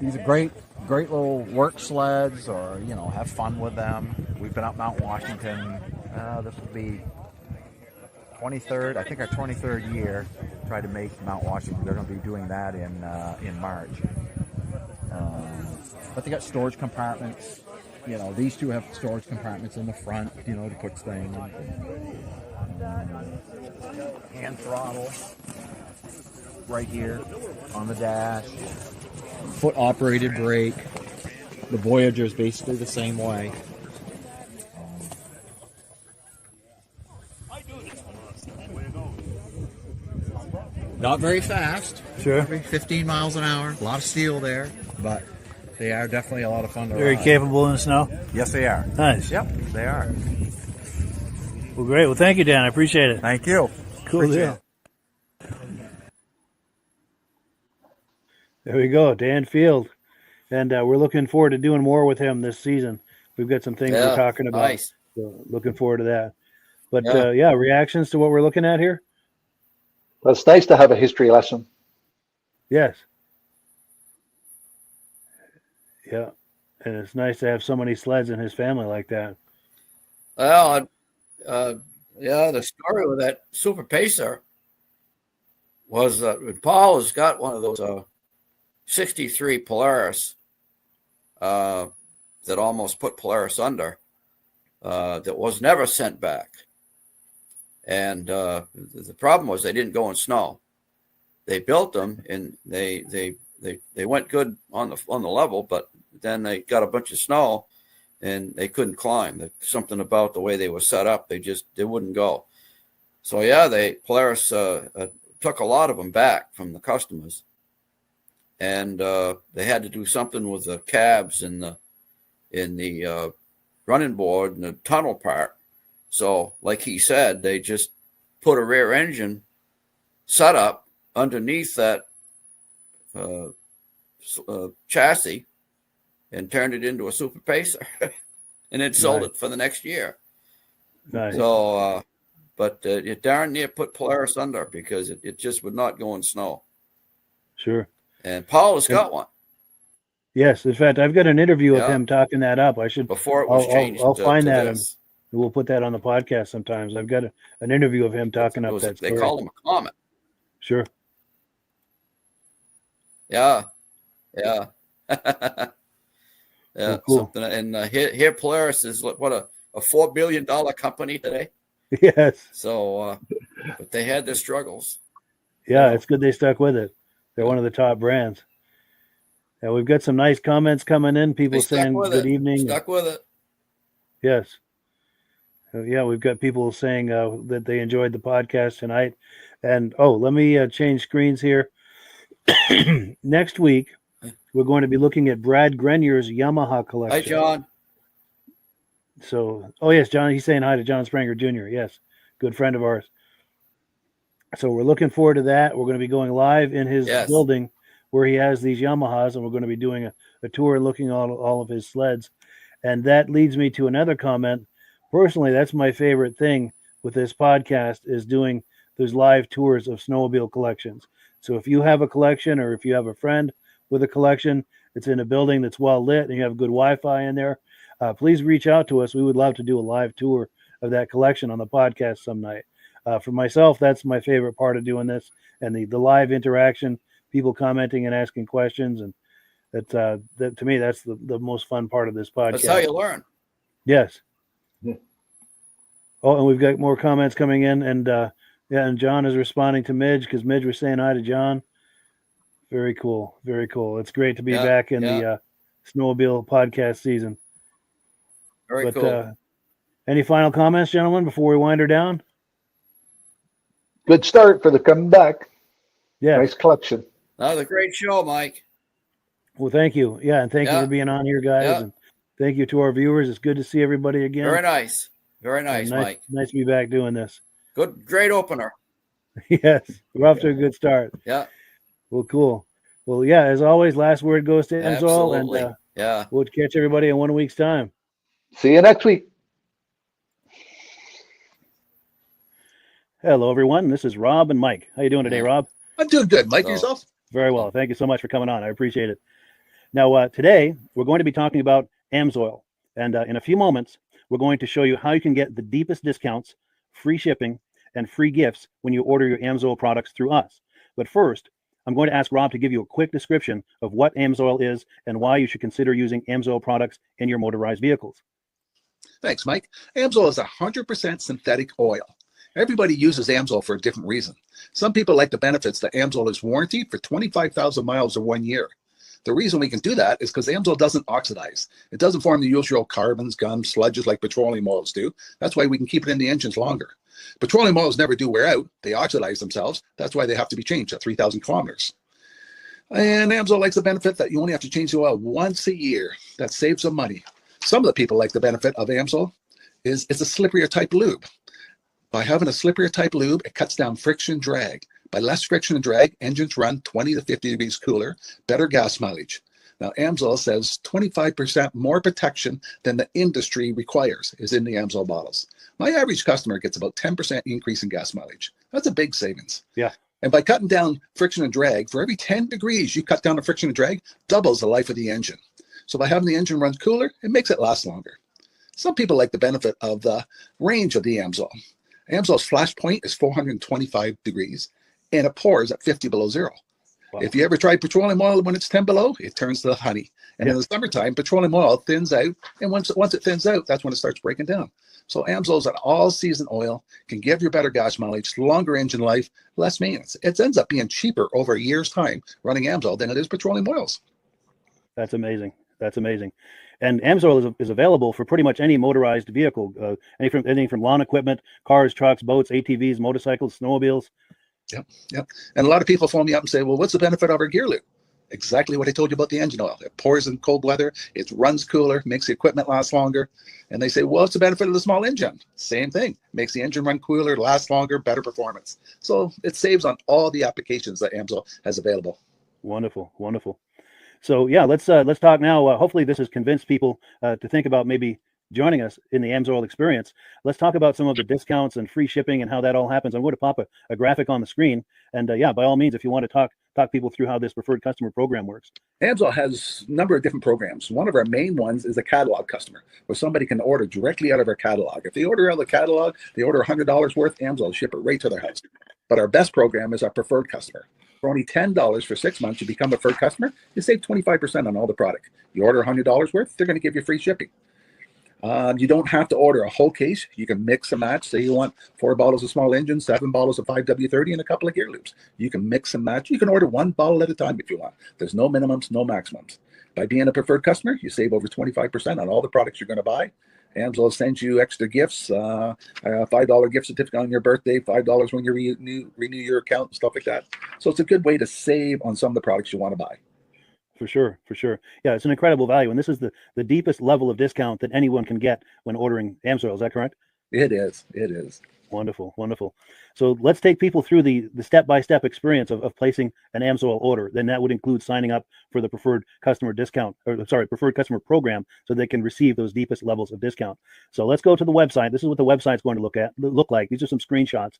These are great little work sleds, or have fun with them. We've been up Mount Washington. This will be 23rd. I think our 23rd year. Try to make Mount Washington. They're going to be doing that in March. But they got storage compartments. These 2 have storage compartments in the front. To put things. Hand throttle right here on the dash. Foot operated brake. The Voyager is basically the same way. Not very fast. Sure. 15 miles an hour. A lot of steel there, but they are definitely a lot of fun to Very ride. capable in the snow. Yes, they are. Nice. Yep, they are. Well, great. Well, thank you, Dan. I appreciate it. Thank you. Cool Appreciate deal. There we go, Dan Field. And we're looking forward to doing more with him this season. We've got some things we're talking about. Nice. So looking forward to that. But, reactions to what we're looking at here? Well, it's nice to have a history lesson. Yes. Yeah. And it's nice to have so many sleds in his family like that. Well, the story with that Super Pacer was Paul has got one of those 63 Polaris that almost put Polaris under, that was never sent back. And the problem was they didn't go in snow. They built them and they went good on the level, but then they got a bunch of snow and they couldn't climb. Something about the way they were set up, they wouldn't go. So yeah, Polaris took a lot of them back from the customers, and they had to do something with the cabs in the running board and the tunnel part. So, like he said, they just put a rear engine setup underneath that chassis and turned it into a Super Pacer, and then sold it for the next year. Nice. So, but it darn near put Polaris under because it just would not go in snow. Sure. And Paul has got one. Yes. In fact, I've got an interview of him talking that up. I should, before it was changed. I'll find that this. and we'll put that on the podcast sometimes. I've got an interview of him talking up that story. They call him a Comet. Sure. Yeah. Yeah. Yeah. Oh, cool. Something. And here Polaris is what a $4 billion company today. Yes. So, but they had their struggles. Yeah, it's good they stuck with it. They're one of the top brands. Yeah, we've got some nice comments coming in. People saying good evening. Stuck with it. Yes. Yeah, we've got people saying that they enjoyed the podcast tonight. And let me change screens here. Next week, we're going to be looking at Brad Grenier's Yamaha collection. Hi, John. So, yes, John, he's saying hi to John Spranger Jr. Yes, good friend of ours. So we're looking forward to that. We're going to be going live in his building where he has these Yamahas, and we're going to be doing a tour looking at all of his sleds. And that leads me to another comment. Personally, that's my favorite thing with this podcast is doing those live tours of snowmobile collections. So if you have a collection or if you have a friend with a collection, it's in a building that's well lit and you have good Wi-Fi in there, please reach out to us. We would love to do a live tour of that collection on the podcast some night. For myself, that's my favorite part of doing this, and the live interaction, people commenting and asking questions, and that to me, that's the most fun part of this podcast. That's how you learn. Yes. Yeah. Oh, and we've got more comments coming in, and and John is responding to Midge because Midge was saying hi to John. Very cool. Very cool. It's great to be back in the Snowmobile podcast season. Very cool. Any final comments, gentlemen, before we wind her down? Good start for the comeback. Yeah. Nice collection. Another great show, Mike. Well, thank you. Yeah, and thank you for being on here, guys. Yeah. And thank you to our viewers. It's good to see everybody again. Very nice. Very nice, Mike. Nice to be back doing this. Great opener. Yes, we're off to a good start. Yeah. Well, cool. Well, yeah, as always, last word goes to Amsoil. And we'll catch everybody in 1 week's time. See you next week. Hello, everyone. This is Rob and Mike. How you doing today, Rob? I'm doing good. Mike, yourself? Very well. Thank you so much for coming on. I appreciate it. Now, today, we're going to be talking about Amsoil. And in a few moments, we're going to show you how you can get the deepest discounts, free shipping, and free gifts when you order your Amsoil products through us. But first, I'm going to ask Rob to give you a quick description of what Amsoil is and why you should consider using Amsoil products in your motorized vehicles. Thanks, Mike. Amsoil is 100% synthetic oil. Everybody uses Amsoil for a different reason. Some people like the benefits that Amsoil is warranted for 25,000 miles or 1 year. The reason we can do that is because Amsoil doesn't oxidize. It doesn't form the usual carbons, gums, sludges like petroleum oils do. That's why we can keep it in the engines longer. Petroleum oils never do wear out. They oxidize themselves. That's why they have to be changed at 3,000 kilometers. And Amsoil likes the benefit that you only have to change the oil once a year. That saves some money. Some of the people like the benefit of Amsoil is it's a slipperier type lube. By having a slipperier type lube, it cuts down friction drag. By less friction and drag, engines run 20 to 50 degrees cooler, better gas mileage. Now, Amsoil says 25% more protection than the industry requires is in the Amsoil bottles. My average customer gets about 10% increase in gas mileage. That's a big savings. Yeah. And by cutting down friction and drag, for every 10 degrees you cut down the friction and drag, doubles the life of the engine. So by having the engine run cooler, it makes it last longer. Some people like the benefit of the range of the Amsoil. Amsoil's flash point is 425 degrees, and it pours at 50 below zero. Wow. If you ever try petroleum oil when it's 10 below, it turns to honey. And in the summertime, petroleum oil thins out, and once it thins out, that's when it starts breaking down. So Amsoil's an all-season oil, can give you better gas mileage, longer engine life, less maintenance. It ends up being cheaper over a year's time running Amsoil than it is petroleum oils. That's amazing. That's amazing. And Amsoil is available for pretty much any motorized vehicle, anything from lawn equipment, cars, trucks, boats, ATVs, motorcycles, snowmobiles. Yep. And a lot of people phone me up and say, well, what's the benefit of our gear loop? Exactly what I told you about the engine oil. It pours in cold weather, it runs cooler, makes the equipment last longer. And they say, well, what's the benefit of the small engine? Same thing. Makes the engine run cooler, last longer, better performance. So it saves on all the applications that Amsoil has available. Wonderful, wonderful. So yeah, let's talk now. Hopefully this has convinced people to think about maybe joining us in the Amsoil experience. Let's talk about some of the discounts and free shipping and how that all happens. I'm going to pop a graphic on the screen. And yeah, by all means, if you want to talk people through how this preferred customer program works. Amsoil has a number of different programs. One of our main ones is a catalog customer, where somebody can order directly out of our catalog. If they order out of the catalog, they order $100 worth, Amsoil will ship it right to their house. But our best program is our preferred customer. For only $10 for 6 months, you become a preferred customer, you save 25% on all the product. You order $100 worth, they're going to give you free shipping. You don't have to order a whole case. You can mix and match. Say you want 4 bottles of small engine, 7 bottles of 5W30, and a couple of gear loops. You can mix and match. You can order 1 bottle at a time if you want. There's no minimums, no maximums. By being a preferred customer, you save over 25% on all the products you're going to buy. Amsoil sends you extra gifts, a $5 gift certificate on your birthday, $5 when you renew your account, and stuff like that. So it's a good way to save on some of the products you want to buy. For sure. Yeah, it's an incredible value. And this is the deepest level of discount that anyone can get when ordering Amsoil. Is that correct? It is. Wonderful. So let's take people through the step-by-step experience of placing an Amsoil order. Then that would include signing up for the preferred customer preferred customer program, so they can receive those deepest levels of discount. So let's go to the website. This is what the website's going to look like. These are some screenshots.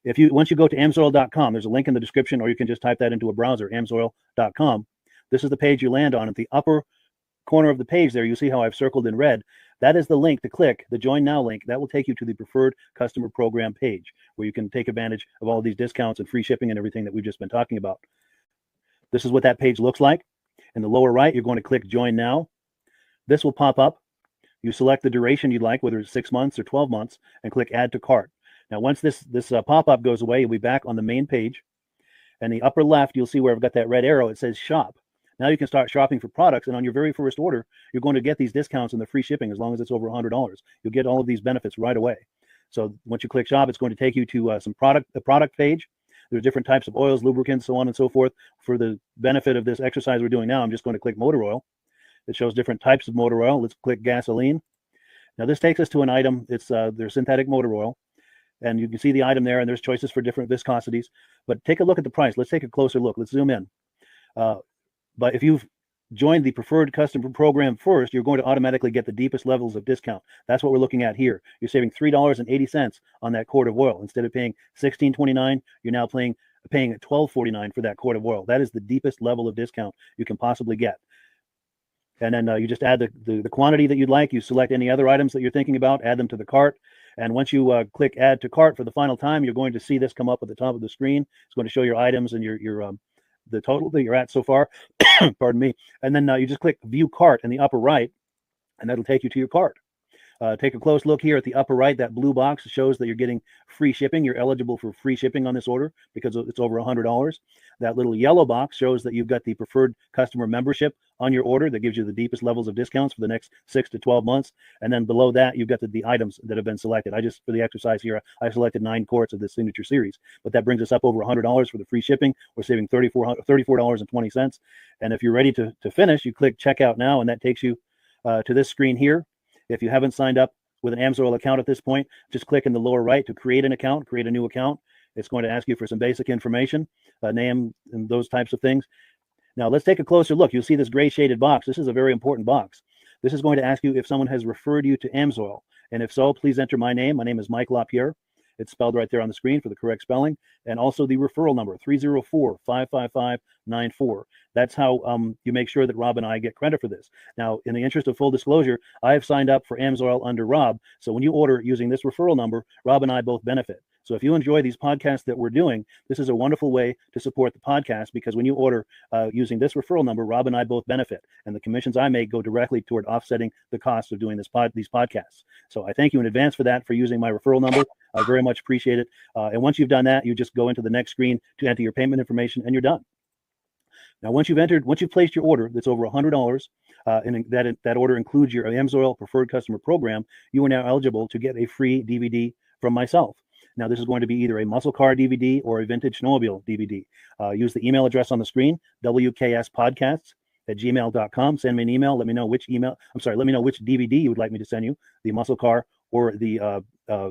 Once you go to amsoil.com, there's a link in the description, or you can just type that into a browser, amsoil.com. This is the page you land on. At the upper corner of the page there, you see how I've circled in red. That is the link to click, the Join Now link. That will take you to the Preferred Customer Program page, where you can take advantage of all these discounts and free shipping and everything that we've just been talking about. This is what that page looks like. In the lower right, you're going to click Join Now. This will pop up. You select the duration you'd like, whether it's 6 months or 12 months, and click Add to Cart. Now, once this pop-up goes away, you'll be back on the main page. And the upper left, you'll see where I've got that red arrow. It says Shop. Now you can start shopping for products, and on your very first order, you're going to get these discounts and the free shipping as long as it's over $100. You'll get all of these benefits right away. So once you click Shop, it's going to take you to the product page. There's different types of oils, lubricants, so on and so forth. For the benefit of this exercise we're doing now, I'm just going to click motor oil. It shows different types of motor oil. Let's click gasoline. Now this takes us to an item. It's their synthetic motor oil. And you can see the item there, and there's choices for different viscosities. But take a look at the price. Let's take a closer look. Let's zoom in. But if you've joined the preferred customer program first, you're going to automatically get the deepest levels of discount. That's what we're looking at here. You're saving $3.80 on that quart of oil. Instead of paying $16.29, you're now paying $12.49 for that quart of oil. That is the deepest level of discount you can possibly get. And then you just add the quantity that you'd like. You select any other items that you're thinking about, add them to the cart. And once you click Add to Cart for the final time, you're going to see this come up at the top of the screen. It's going to show your items and your the total that you're at so far. Pardon me. And then you just click View Cart in the upper right, and that'll take you to your cart. Take a close look here at the upper right. That blue box shows that you're getting free shipping. You're eligible for free shipping on this order because it's over $100. That little yellow box shows that you've got the preferred customer membership on your order that gives you the deepest levels of discounts for the next 6 to 12 months. And then below that, you've got the items that have been selected. For the exercise here, I selected 9 quarts of the signature series, but that brings us up over $100 for the free shipping. We're saving $34.20. And if you're ready to finish, you click Checkout Now, and that takes you to this screen here. If you haven't signed up with an Amsoil account at this point, just click in the lower right to create an account, create a new account. It's going to ask you for some basic information, name and those types of things. Now let's take a closer look. You'll see this gray shaded box. This is a very important box. This is going to ask you if someone has referred you to Amsoil. And if so, please enter my name. My name is Mike LaPierre. It's spelled right there on the screen for the correct spelling, and also the referral number 304-555-94. That's how you make sure that Rob and I get credit for this. Now, in the interest of full disclosure, I have signed up for Amsoil under Rob, so when you order using this referral number, Rob and I both benefit. So if you enjoy these podcasts that we're doing, this is a wonderful way to support the podcast, because when you order using this referral number, Rob and I both benefit, and the commissions I make go directly toward offsetting the cost of doing these podcasts. So I thank you in advance for that, for using my referral number. I very much appreciate it. And once you've done that, you just go into the next screen to enter your payment information, and you're done. Now, once you've placed your order that's over $100, and that order includes your Amsoil Preferred Customer Program, you are now eligible to get a free DVD from myself. Now, this is going to be either a muscle car DVD or a vintage snowmobile DVD. Use the email address on the screen, wkspodcasts@gmail.com. Send me an email. Let me know which DVD you would like me to send you, the muscle car or the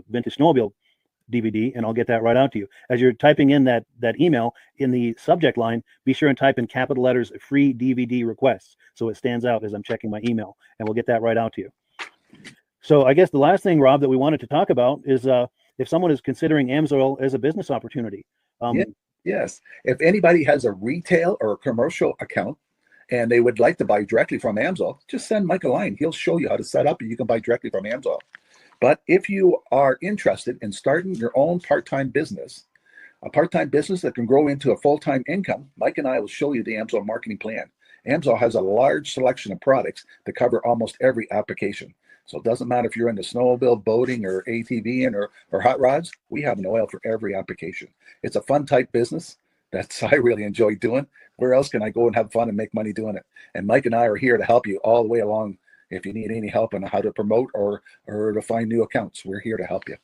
vintage snowmobile DVD, and I'll get that right out to you. As you're typing in that email, in the subject line, be sure and type in capital letters "free DVD requests" so it stands out as I'm checking my email, and we'll get that right out to you. So I guess the last thing, Rob, that we wanted to talk about is if someone is considering Amsoil as a business opportunity. Yes. If anybody has a retail or a commercial account and they would like to buy directly from Amsoil, just send Mike a line. He'll show you how to set up, and you can buy directly from Amsoil. But if you are interested in starting your own part-time business, a part-time business that can grow into a full-time income, Mike and I will show you the Amsoil marketing plan. Amsoil has a large selection of products that cover almost every application. So it doesn't matter if you're into snowmobile, boating, or ATVing, or hot rods. We have an oil for every application. It's a fun type business that I really enjoy doing. Where else can I go and have fun and make money doing it? And Mike and I are here to help you all the way along. If you need any help on how to promote or to find new accounts, we're here to help you.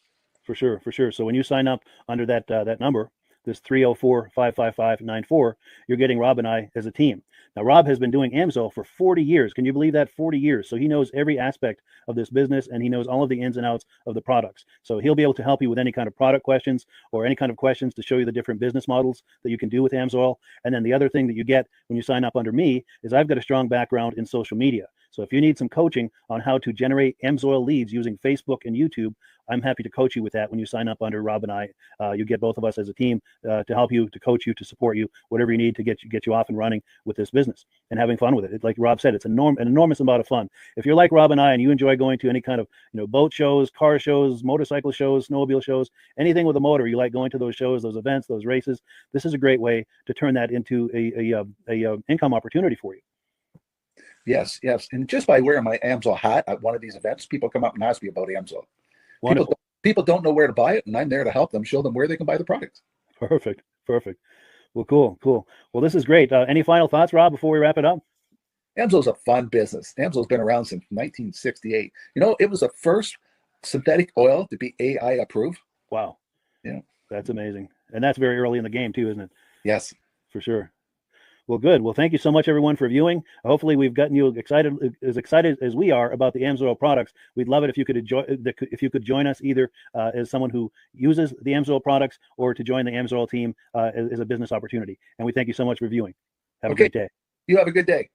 For sure. So when you sign up under that number, this 304-555-94, you're getting Rob and I as a team. Now, Rob has been doing Amsoil for 40 years. Can you believe that? 40 years. So he knows every aspect of this business, and he knows all of the ins and outs of the products. So he'll be able to help you with any kind of product questions or any kind of questions to show you the different business models that you can do with Amsoil. And then the other thing that you get when you sign up under me is I've got a strong background in social media. So if you need some coaching on how to generate Amsoil leads using Facebook and YouTube, I'm happy to coach you with that when you sign up under Rob and I. You get both of us as a team to help you, to coach you, to support you, whatever you need to get you off and running with this business and having fun with it. Like Rob said, it's an enormous amount of fun. If you're like Rob and I and you enjoy going to any kind of boat shows, car shows, motorcycle shows, snowmobile shows, anything with a motor, you like going to those shows, those events, those races, this is a great way to turn that into a income opportunity for you. Yes. And just by wearing my Amsoil hat at one of these events, people come up and ask me about Amsoil. People don't know where to buy it, and I'm there to help them, show them where they can buy the product. Perfect. Well, cool. Well, this is great. Any final thoughts, Rob, before we wrap it up? Amsoil's a fun business. Amsoil's been around since 1968. It was the first synthetic oil to be AI approved. Wow. Yeah. That's amazing. And that's very early in the game too, isn't it? Yes. For sure. Well, good. Well, thank you so much, everyone, for viewing. Hopefully, we've gotten you excited as we are about the Amsoil products. We'd love it if you could join us either as someone who uses the Amsoil products or to join the Amsoil team as a business opportunity. And we thank you so much for viewing. Have a great day. You have a good day.